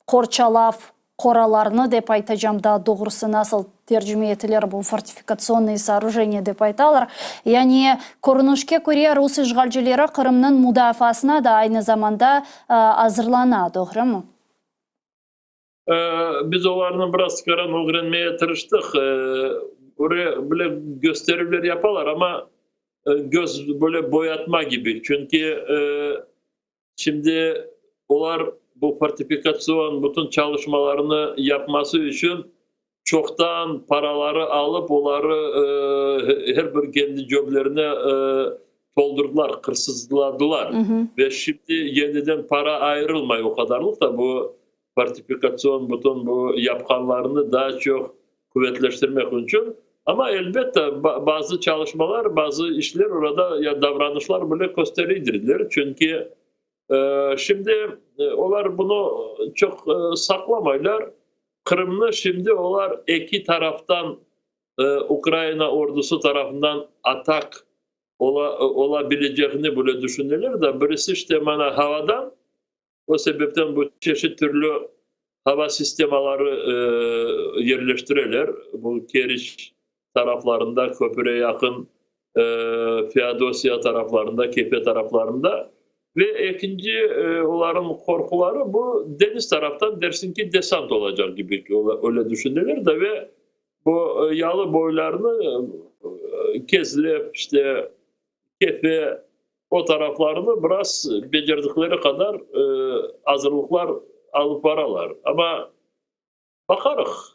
[SPEAKER 1] Korçalav koralarını dep aytacağım da doğrusu nasıl tercüme etilir bu fortifikasyonный сооружение dep aytalar. Yani korunuşke Kore Rus işgalcileri Kırım'ın müdafasına da aynı zamanda hazırlana, doğru mu?
[SPEAKER 2] Biz onlarla biraz karan öğrenmeye tırıştık. Oraya böyle gösteriler yaparlar ama göz böyle boyatma gibi. Çünkü şimdi onlar bu fortifikasyon bütün çalışmalarını yapması için çoktan paraları alıp onları her bir kendi ceblerine doldurdular, hırsızladılar. Ve şimdi yeniden para ayrılmıyor o kadarlık da bu fortifikasyon bütün bu yapkanlarını daha çok kuvvetleştirmek için. Ama elbette bazı çalışmalar, bazı işler orada ya davranışlar böyle gösteriydiler. Çünkü şimdi onlar bunu çok saklamaylar. Kırım'ı şimdi onlar iki taraftan Ukrayna ordusu tarafından atak olabileceğini böyle düşünürler de birisi işte bana havadan o sebepten bu çeşit türlü hava sistemaları yerleştirirler. Bu Keriç taraflarında, köprüye yakın Feodosya taraflarında, Kepe taraflarında. Ve ikinci onların korkuları bu deniz taraftan dersin ki desant olacak gibi öyle düşünülür de ve bu yağlı boylarını Kezlep işte Kefe o taraflarını biraz becerdikleri kadar hazırlıklar alıp varalar. Ama bakarız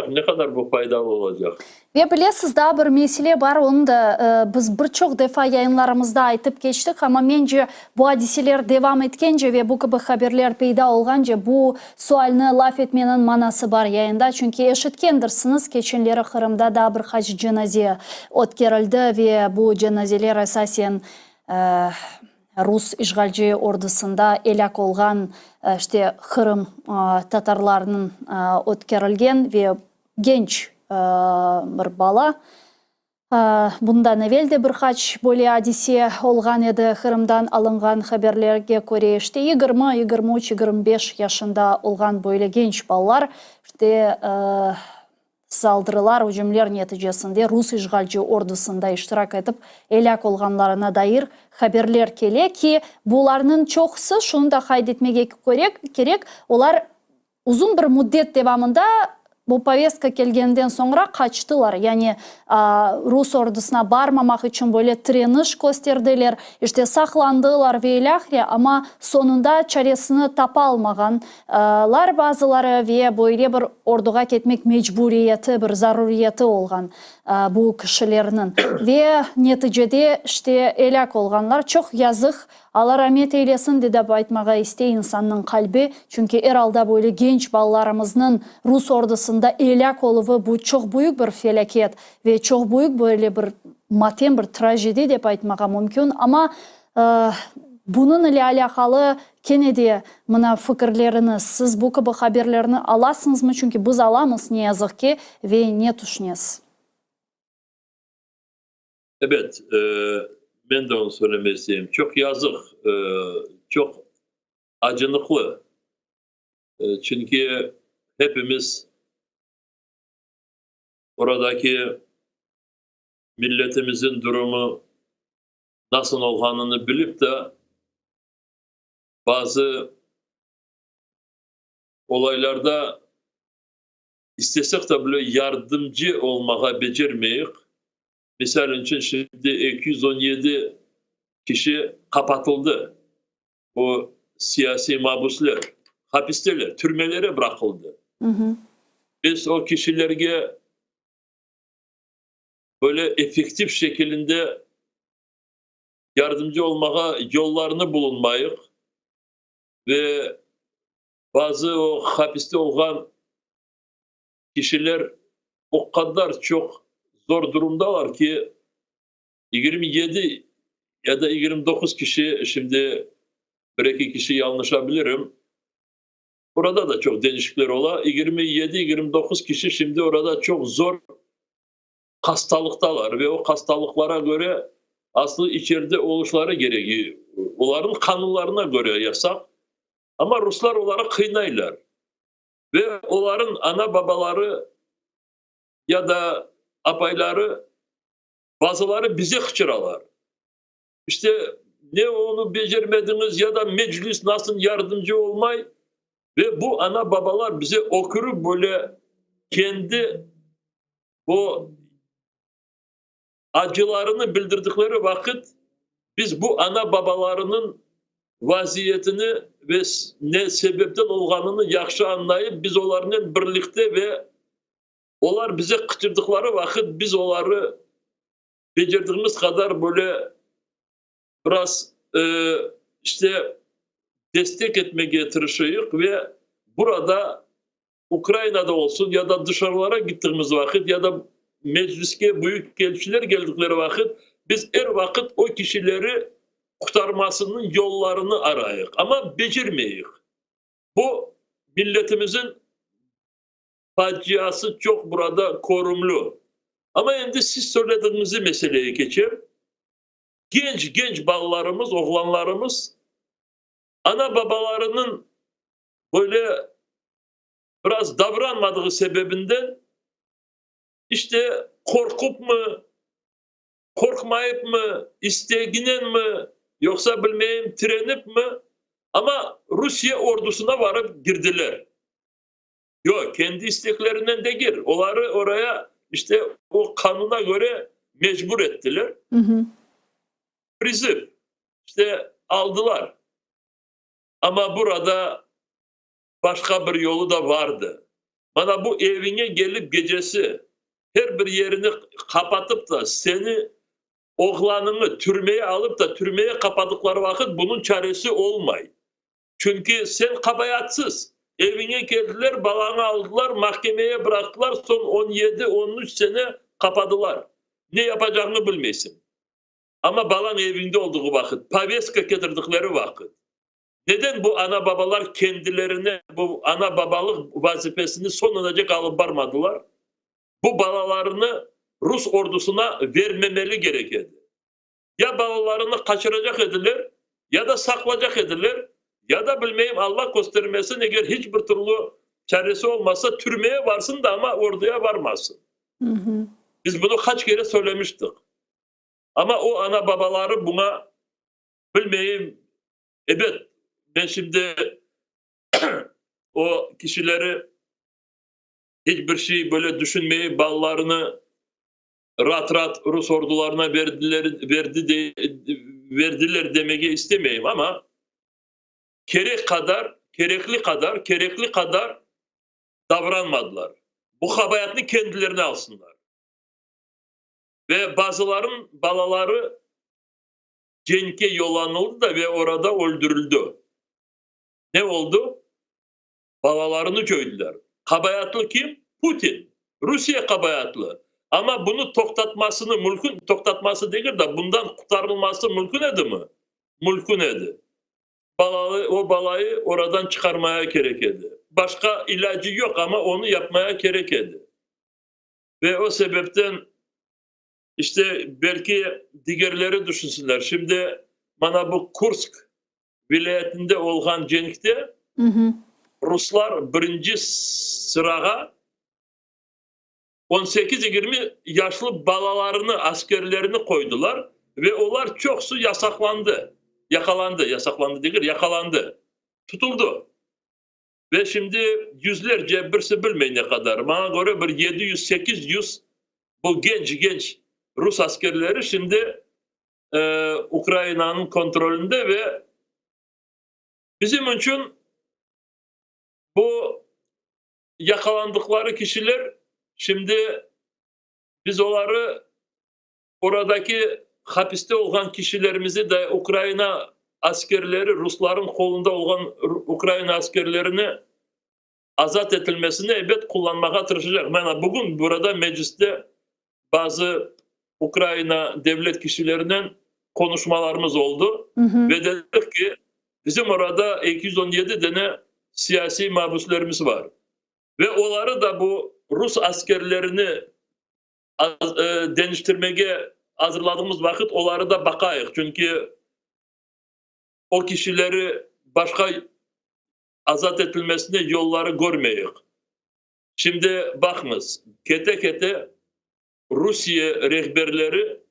[SPEAKER 2] ne kadar bu faydalı olacak.
[SPEAKER 1] Ve bilesiz daha bir mesele var, onu da biz birçok defa yayınlarımızda aytıp geçtik ama mence bu hadiseler devam etkence ve bu gibi haberler peyda olganca bu sualını laf etmenin manası var yayında. Çünkü eşitkendirsiniz geçenleri Kırım'da da bir hac cenaze ötkerildi ve bu cenazeler esasen Rus işgalci ordusunda elak olgan işte Kırım Tatarlarının ötkerilgen ve genç bir bala. Bundan evvel de birkaç böyle hadise olgan edi. Kırım'dan alıngan haberlerge göre işte 20, 23, 25 yaşında olgan böyle genç balalar işte saldırılar, hücumlar neticesinde Rus işgalci ordusunda iştirak edip elak olganlarına dair haberler kele ki bularının çoxusu şunu da kaydetmege gerek. Olar uzun bir müddet devamında bu повестка kelgenden sonra kaçtılar. Yani Rus ordusuna barmamak için böyle direniş gösterdiler. İşte saklandılar ve ilahre ama sonunda çaresini tapa almaganlar bazıları ve böyle bir orduga ketmek mecburiyeti, bir zaruriyeti olgan bu kişilerinin. Ve neticede işte elak olganlar çok yazık. Allah rahmet eylesin de aytmaga iste insanın kalbi. Çünkü herhalde böyle genç ballarımızın Rus ordusunda elak oluvu bu çok büyük bir felaket ve çok büyük böyle bir matem, bir trajedi de aytmaga mümkün. Ama bunun ile alakalı Kennedy mına fikirleriniz, siz bu gibi haberlerini alasınız mı? Çünkü biz alamız ne yazık ki ve ne düşünüyorsunuz?
[SPEAKER 2] Evet, ben de onu söylemek istedim. Çok yazık, çok acınıklı. Çünkü hepimiz oradaki milletimizin durumu nasıl olduğunu bilip de bazı olaylarda istesek de bile yardımcı olmaya becermeyik. Misal için şimdi 217 kişi kapatıldı. O siyasi mahpuslar, hapisteler, türmelere bırakıldı. Biz o kişilerge böyle efektif şekilde yardımcı olmaya yollarını bulunmayık ve bazı o hapiste olan kişiler o kadar çok zor durumdalar ki 27 ya da 29 kişi, şimdi bir iki kişi yanlışabilirim. Orada da çok değişiklikler ola. 27-29 kişi şimdi orada çok zor hastalıktalar ve o hastalıklara göre aslında içeride oluşları gerekiyor. Onların kanunlarına göre yasak. Ama Ruslar onları kıynaylar. Ve onların ana babaları ya da apayları bazıları bize hıçıralar. İşte ne onu becermediniz ya da meclis nasıl yardımcı olmay ve bu ana babalar bize okurup böyle kendi bu acılarını bildirdikleri vakit biz bu ana babalarının vaziyetini ve ne sebepten olganını yaxşı anlayıp biz onlarla birlikte ve onlar bize kıçırdıkları vakit biz onları becerdiğimiz kadar böyle biraz işte destek etmeye tırışıyık ve burada Ukrayna'da olsun ya da dışarılara gittiğimiz vakit ya da mecliske büyük elçiler geldikleri vakit biz her vakit o kişileri kurtarmasının yollarını arayık ama becermeyik. Bu milletimizin faciası çok burada korumlu. Ama şimdi siz söylediğiniz meseleye geçelim. Genç ballarımız, oğlanlarımız ana babalarının böyle biraz davranmadığı sebebinden işte korkup mu, korkmayıp mı, isteğinen mi, yoksa bilmeyeyim direnip mi ama Rusya ordusuna varıp girdiler. Yok, kendi isteklerinden de gir. Onları oraya işte o kanuna göre mecbur ettiler. Prizif. İşte aldılar. Ama burada başka bir yolu da vardı. Bana bu evine gelip gecesi her bir yerini kapatıp da seni oğlanını türmeye alıp da türmeye kapadıkları vakit bunun çaresi olmay. Çünkü sen kabayatsız. Evine geldiler, balanı aldılar, mahkemeye bıraktılar. Son 17-13 sene kapadılar. Ne yapacağını bilmesin. Ama balan evinde olduğu vakit, повестка getirdikleri vakit. Neden bu ana babalar kendilerine bu ana babalık vazifesini sonuna dek alıp varmadılar? Bu balalarını Rus ordusuna vermemeli gerekirdi. Ya balalarını kaçıracak edilir, ya da saklayacak edilir, ya da bilmeyeyim Allah göstermesin eğer hiçbir türlü çaresi olmazsa türmeye varsın da ama orduya varmasın.
[SPEAKER 1] Hı hı.
[SPEAKER 2] Biz bunu kaç kere söylemiştik. Ama o ana babaları buna bilmeyeyim. Evet, ben şimdi o kişileri hiçbir şey böyle düşünmeyi, ballarını rahat rahat Rus ordularına verdiler demeye istemeyeyim ama gerekli kadar davranmadılar. Bu kabahatini kendilerine alsınlar. Ve bazıların balaları Cenk'e yollanıldı da ve orada öldürüldü. Ne oldu? Balalarını köydüler. Kabahatlı kim? Putin. Rusya kabahatlı. Ama bunu toktatması değil de bundan kurtarılması mümkün edi mi? Mümkün edi. O balayı oradan çıkarmaya gerekedi. Başka ilacı yok ama onu yapmaya gerekedi. Ve o sebepten işte belki diğerleri düşünsünler. Şimdi bana bu Kursk vilayetinde olan Cenk'te Ruslar birinci sıraya 18-20 yaşlı balalarını, askerlerini koydular ve onlar çoksu yasaklandı. Yakalandı. Tutuldu. Ve şimdi yüzlerce, birisi bilmeyin ne kadar. Bana göre bir 700-800 bu genç Rus askerleri şimdi Ukrayna'nın kontrolünde ve bizim için bu yakalandıkları kişiler şimdi biz onları oradaki hapiste olan kişilerimizi de Ukrayna askerleri, Rusların kolunda olan Ukrayna askerlerini azat edilmesini elbet kullanmaya tırışacak. Yani bugün burada mecliste bazı Ukrayna devlet kişilerinden konuşmalarımız oldu. Ve dedik ki bizim orada 217 tane siyasi mahpuslarımız var. Ve onları da bu Rus askerlerini değiştirmeye hazırladığımız vakit onları da bakayıq. Çünkü o kişileri başka azat edilmesine yolları görmeyik. Şimdi bakınız, kete Rusya rehberleri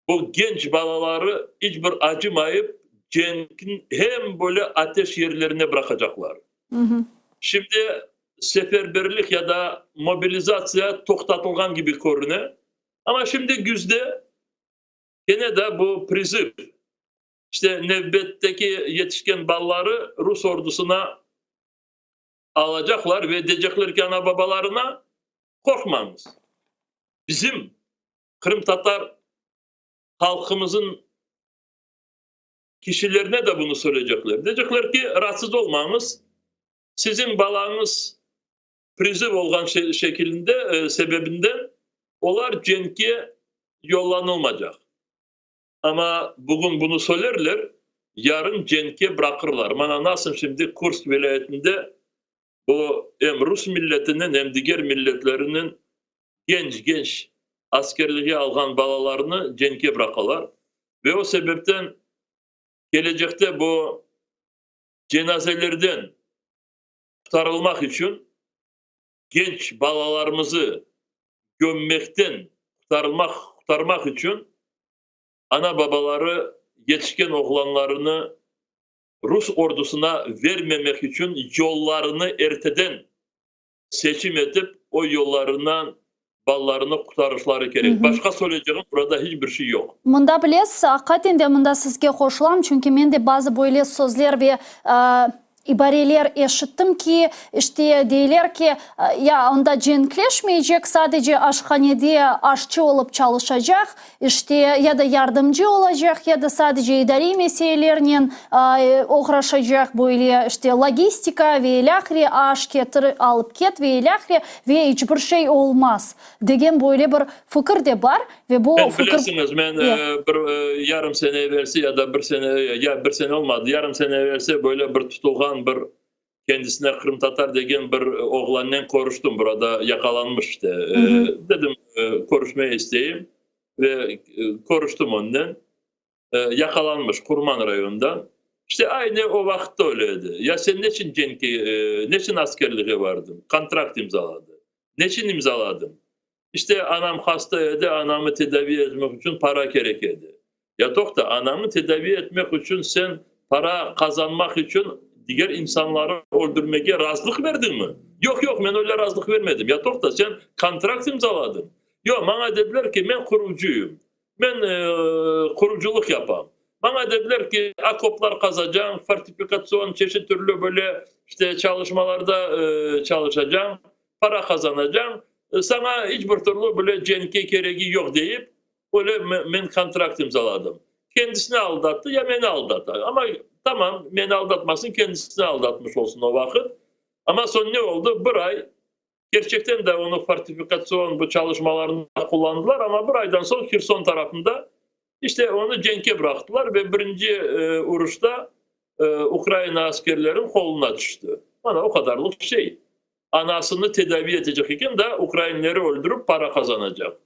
[SPEAKER 2] bu genç balaları hiçbir acımayıp Cenk'in hem böyle ateş yerlerine bırakacaklar. Şimdi seferberlik ya da mobilizasyon toktatılgan gibi görünüyor. Ama şimdi güzde gene de bu prizif işte nöbetteki yetişken balları Rus ordusuna alacaklar ve diyecekler ki ana babalarına korkmayınız. Bizim Kırım Tatar halkımızın kişilerine de bunu söyleyecekler. Diyecekler ki rahatsız olmayınız. Sizin balanız prizif olan sebebinden onlar Cenk'e yollanılmayacak. Ama bugün bunu söylerler, yarın Cenk'e bırakırlar. Bana nasıl şimdi Kursk vilayetinde bu hem Rus milletinin hem diğer milletlerinin genç askerliğe alan balalarını Cenk'e bırakırlar. Ve o sebepten gelecekte bu cenazelerden kurtarılmak için genç balalarımızı gömmekten kurtarmak için ana babaları yetişken oğlanlarını Rus ordusuna vermemek için yollarını erteden seçim edip o yollarından ballarını kurtarışları gerek. Başka söyleyeceğim burada hiçbir şey yok.
[SPEAKER 1] Mında bilesiz, hakikaten de mında sizge koşulam çünkü men de bazı böyle sözler ve ibareler eşittim ki işte deyler ki ya onda cenkleşmeyecek, sadece aşkhanede aşçı olup çalışacak, işte ya da yardımcı olacak ya da sadece idari meselelerle uğraşacak, böyle işte logistika ve ilahri aş getir alıp ket ve ilahri ve hiçbir şey olmaz degen böyle bir fikir de var ve bu
[SPEAKER 2] ben
[SPEAKER 1] fikir...
[SPEAKER 2] Bilirsiniz ben bir yarım sene evvelsi ya da bir sene olmadı, yarım sene evvelsi böyle bir tutulgan bir kendisine Kırım Tatar degen bir oğlanla konuştum, burada yakalanmıştı. Dedim konuşmayı isteyeyim ve konuştum ondan. Yakalanmış Kurman rayonundan. İşte aynı o vakitte öyleydi. Ya sen neçin neçin askerliğe vardın? Kontrakt imzaladı. Neçin imzaladın? İşte anam hastaydı, anamı tedavi etmek için para gerekirdi. Ya da anamı tedavi etmek için sen para kazanmak için diğer insanları öldürmeye razılık verdin mi? Yok ben öyle razılık vermedim. Ya da sen kontrakt imzaladın. Yok bana dediler ki ben kurucuyum. Ben kuruculuk yapam. Bana dediler ki akoplar kazacağım, fortifikasyon çeşit türlü böyle işte çalışmalarda çalışacağım, para kazanacağım. Sana hiçbir türlü böyle cenke gereği yok deyip böyle ben kontrakt imzaladım. Kendisini aldattı ya beni aldattı. Ama tamam beni aldatmasın kendisini aldatmış olsun o vakit. Ama son ne oldu? Bir ay gerçekten de onu fortifikasyon bu çalışmalarında kullandılar ama bir aydan sonra Kherson tarafında işte onu cenke bıraktılar ve birinci vuruşta Ukrayna askerlerin koluna düştü. Bana o kadarlık şey. Anasını tedavi edecek iken de Ukraynalıları öldürüp para kazanacak.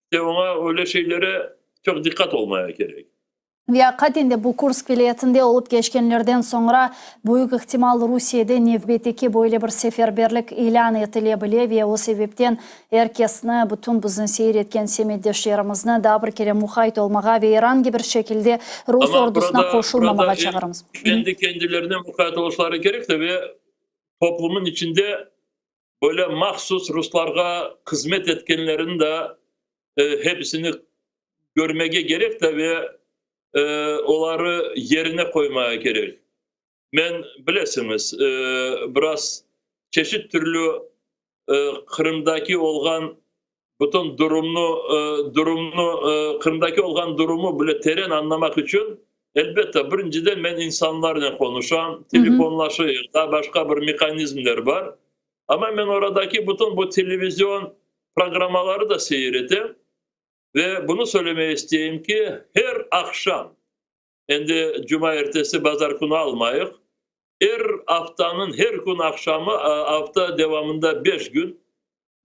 [SPEAKER 2] İşte ona öyle şeylere çok dikkat olmaya gerek.
[SPEAKER 1] Kadinde bu Kursk vilayetinde olup geçkenlerden sonra büyük ihtimal Rusya'da nefbeteki böyle bir seferberlik ilan etilebilir ve o sebepten herkesini bütün bizim seyretken semeddeşlerimizni da bir kere muhayt olmağa ve herhangi bir şekilde Rus ordusuna koşulmamağa çağırırız.
[SPEAKER 2] Kendi kendilerine muhayt oluşları gerek de ve toplumun içinde böyle mahsus Ruslarga hizmet etkenlerin de hepsini görmeye gerek de ve onları yerine koymaya gerek. Ben bilesiniz biraz çeşit türlü Kırım'daki olgan bütün Kırım'daki olgan durumu böyle teren anlamak için elbette birinciden ben insanlarla konuşan, telefonlaşıyor da başka bir mekanizmler var. Ama ben oradaki bütün bu televizyon programları da seyrettim. Ve bunu söylemeye isteyeyim ki her akşam, şimdi cuma ertesi pazar günü almayık, haftanın her gün akşamı, hafta devamında 5 gün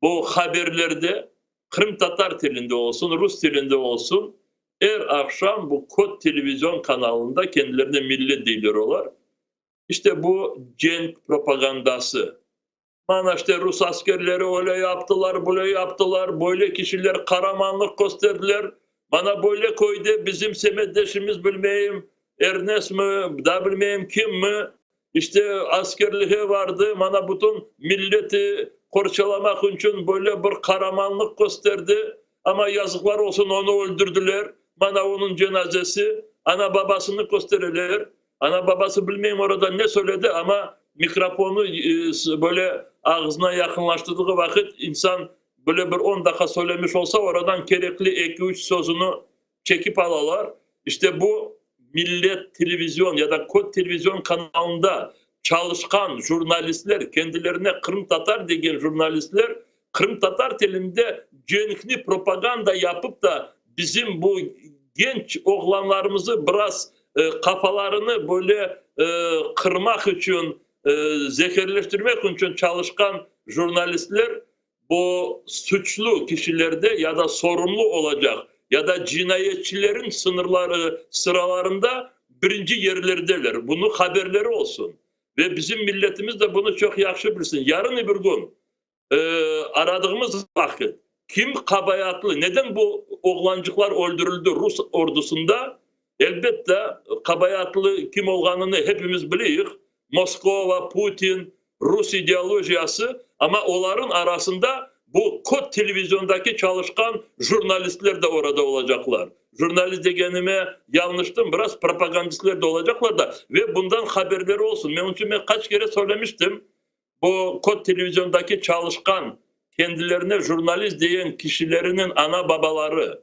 [SPEAKER 2] bu haberlerde Kırım Tatar dilinde olsun, Rus dilinde olsun her akşam bu Kod televizyon kanalında kendilerine millet diyorlar. İşte bu cenk propagandası. Bana işte Rus askerleri öyle yaptılar, böyle yaptılar, böyle kişiler kahramanlık gösterdiler. Bana böyle koydu, bizim semeddeşimiz bilmeyeyim, Ernest mi, da bilmeyeyim kim mi, işte askerliğe vardı, bana bütün milleti korçalamak için böyle bir kahramanlık gösterdi. Ama yazıklar olsun onu öldürdüler. Bana onun cenazesi, ana babasını gösterirler. Ana babası bilmeyeyim orada ne söyledi ama mikrofonu böyle ağzına yakınlaştırdığı vakit insan böyle bir 10 dakika söylemiş olsa oradan gerekli 2-3 sözünü çekip alırlar. İşte bu millet televizyon ya da Kod televizyon kanalında çalışkan jurnalistler, kendilerine Kırım Tatar diyen jurnalistler Kırım Tatar dilinde cenkli propaganda yapıp da bizim bu genç oğlanlarımızı biraz kafalarını böyle kırmak için, zehirleştirmek için çalışkan jurnalistler bu suçlu kişilerde ya da sorumlu olacak ya da cinayetçilerin sıralarında birinci yerlerdeler. Bunu haberleri olsun. Ve bizim milletimiz de bunu çok yaxşı bilsin. Yarın bir gün aradığımız vakit kim kabayatlı, neden bu oğlancıklar öldürüldü Rus ordusunda? Elbette kabayatlı kim olduğunu hepimiz biliyoruz. Moskova, Putin, Rus ideolojisi ama onların arasında bu Kod televizyondaki çalışkan jurnalistler de orada olacaklar. Jurnalist degenime yanlıştım, biraz propagandistler de olacaklar da ve bundan haberleri olsun. Ben onun için kaç kere söylemiştim. Bu Kod televizyondaki çalışkan, kendilerine jurnalist diyen kişilerinin ana babaları,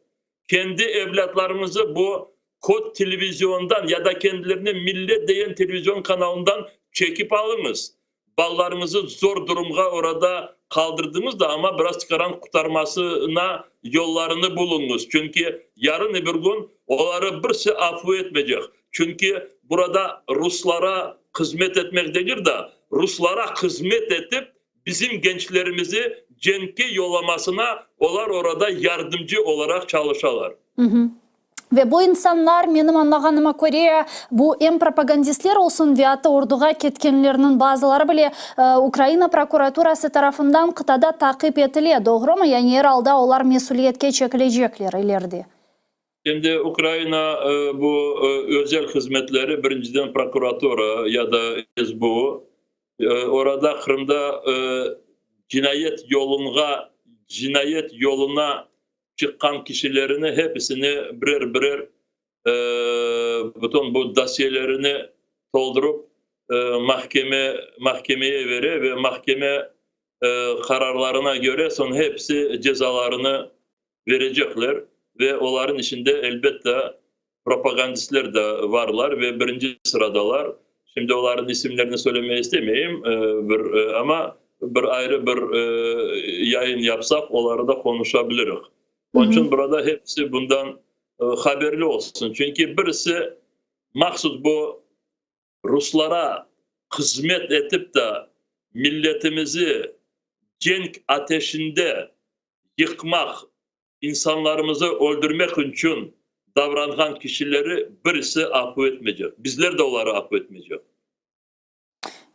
[SPEAKER 2] kendi evlatlarımızı bu Kod televizyondan ya da kendilerine millet diyen televizyon kanalından çekip alınız. Ballarımızı zor durumda orada kaldırdığımızda ama biraz çıkaran kurtarmasına yollarını bulunuz. Çünkü yarın bir gün onları birisi affı etmeyecek. Çünkü burada Ruslara hizmet etmek değil de Ruslara hizmet edip bizim gençlerimizi cenke yollamasına onlar orada yardımcı olarak çalışırlar.
[SPEAKER 1] Ve bu insanlar benim anlağanıma göre bu hem propagandistler olsun ve hatta orduğa ketkenlerinin bazıları bile Ukrayna prokuraturası tarafından kıtada takip ediliyor. Doğru mu? Yani herhalde onlar mesuliyetke çekilecekler ileride.
[SPEAKER 2] Şimdi Ukrayna bu özel hizmetleri birinciden prokuratura ya da SBU orada Kırım'da cinayet yoluna çıkan kişilerini hepsini birer bütün bu dosyelerini doldurup mahkemeye veriyor ve mahkeme kararlarına göre son hepsi cezalarını verecekler ve onların içinde elbette propagandistler de varlar ve birinci sıradalar. Şimdi onların isimlerini söylemeyi istemeyeyim ama bir ayrı bir yayın yapsak onları da konuşabiliriz. Onun için burada hepsi bundan haberli olsun. Çünkü birisi maksud bu Ruslara hizmet edip de milletimizi cenk ateşinde yıkmak, insanlarımızı öldürmek için davranan kişileri birisi affetmeyecek. Bizler de onları affetmeyecek.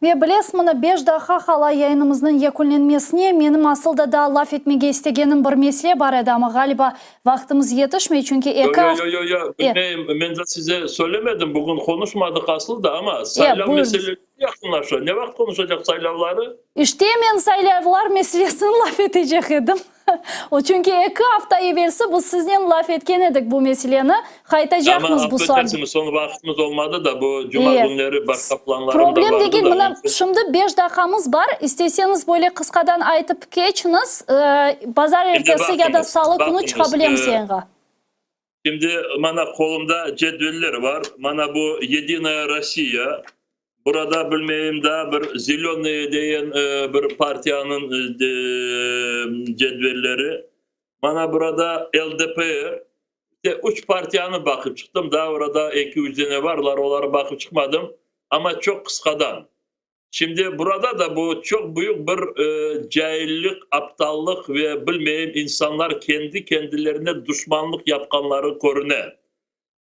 [SPEAKER 1] Ve bilesmini 5 daha hala yayınımızın yekunlenmesine benim aslında da laf etmege istegenim bir mesele var edi ama galiba vaktimiz yetişmiyor çünkü
[SPEAKER 2] bilmeyim, ben de size söylemedim, bugün konuşmadık aslında ama saylav meseleleri yakınlaşıyor. Ne vakit konuşacak saylavları?
[SPEAKER 1] İşte ben saylavlar meselesini laf edecek edim. O çünkü 2 hafta evvelsi bu sizden laf etken edik bu meseleni. Kaytacakmız bu soru.
[SPEAKER 2] Ama affedersiniz son vaktimiz olmadı da bu cuma günleri başka planlarım da vardı.
[SPEAKER 1] Problem değil, şimdi 5 dakikamız var. İsterseniz böyle kıskadan aytıp geçiniz. Pazar ertesi ya da salı günü çıkabileyim seninle.
[SPEAKER 2] Şimdi bana kolumda cedveller var. Bana bu Yedinaya Rusya. Burada bilmeyeyim daha bir Zilonaya diyen bir partiyanın cedvelleri. Bana burada LDP, işte 3 partiyanı bakıp çıktım. Daha orada 200 tane varlar, onlara bakıp çıkmadım. Ama çok kıskadan. Şimdi burada da bu çok büyük bir cahillik, aptallık ve bilmeyeyim insanlar kendi kendilerine düşmanlık yapkanları görüne.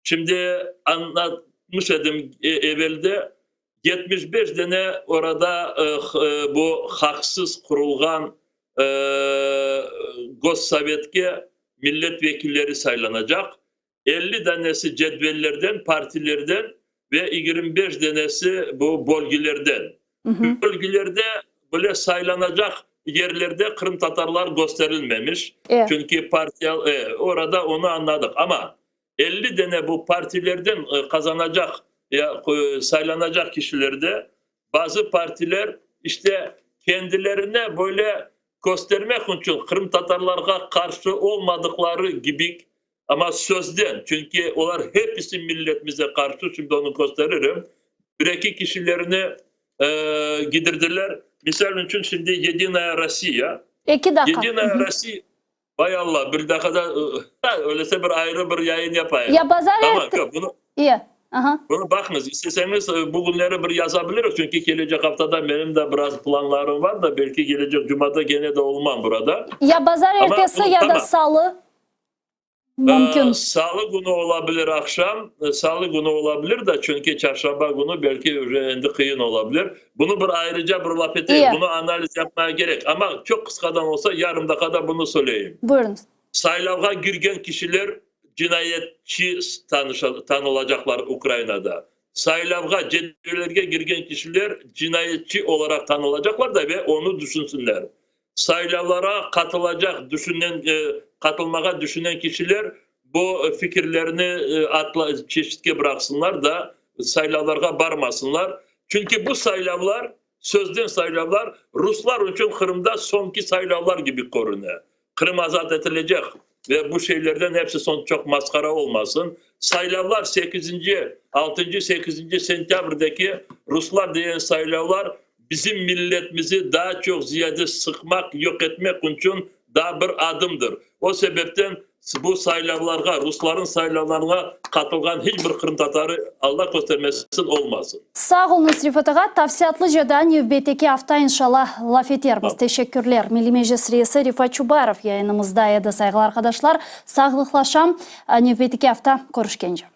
[SPEAKER 2] Şimdi anlatmış edim evvelde 75 tane orada bu haksız kurulgan Gossovjet'e milletvekilleri saylanacak. 50 tanesi cedvellerden, partilerden ve 25 tanesi bu bölgelerden. Bölgelerde böyle saylanacak yerlerde Kırım Tatarlar gösterilmemiş. Çünkü orada onu anladık ama 50 tane bu partilerden kazanacak ya saylanacak kişilerde bazı partiler işte kendilerine böyle göstermek için Kırım Tatarlarına karşı olmadıkları gibi ama sözden, çünkü onlar hepsi milletimize karşı, şimdi onu gösteririm. Bir iki kişilerini gidirdiler. Misal için şimdi Yedinaya Rusya.
[SPEAKER 1] 2 dakika.
[SPEAKER 2] Yedinaya Rusya. Vay Allah, bir dakikada öyleyse bir ayrı bir yayın yapayım.
[SPEAKER 1] Ya pazar
[SPEAKER 2] tamam,
[SPEAKER 1] İyi.
[SPEAKER 2] Bunu bakınız, isteseniz bugünleri bir yazabiliriz. Çünkü gelecek haftada benim de biraz planlarım var da belki gelecek cumada gene de olmam burada.
[SPEAKER 1] Ya pazar ertesi ya da salı mümkün.
[SPEAKER 2] Salı günü olabilir akşam. Salı günü olabilir de çünkü çarşamba günü belki üzerinde kıyın olabilir. Bunu bir ayrıca bir laf edeyim. Bunu analiz yapmaya gerek. Ama çok kısadan olsa yarım dakikada bunu söyleyeyim.
[SPEAKER 1] Buyurun.
[SPEAKER 2] Saylavga girgen kişiler cinayetçi tanılacaklar Ukrayna'da. Saylavga cedvelerge girgen kişiler cinayetçi olarak tanılacaklar da ve onu düşünsünler. Saylavlara katılmaya düşünen kişiler bu fikirlerini çeşitke bıraksınlar da saylavlara varmasınlar. Çünkü bu saylavlar, sözden saylavlar Ruslar için Kırım'da sonki saylavlar gibi görünüyor. Kırım azat edilecek ve bu şeylerden hepsi son çok maskara olmasın. Saylavlar 6. 8. sentyabr'daki Ruslar diyen saylavlar bizim milletimizi daha çok ziyade sıkmak, yok etmek için daha bir adımdır. O sebepten bu saylavlarga, Rusların saylavlarına katılgan hiçbir Kırım Tatarı Allah göstermesin olmasın.
[SPEAKER 1] Sağ olun Rifat ağa, tavsiyatlı jada növbeteki hafta inşallah laf etermiz. Teşekkürler. Milli Meclis Reisi Rifat Çubarov yayınımızda edi saygılar arkadaşlar. Sağlıklaşam növbeteki hafta görüşkence.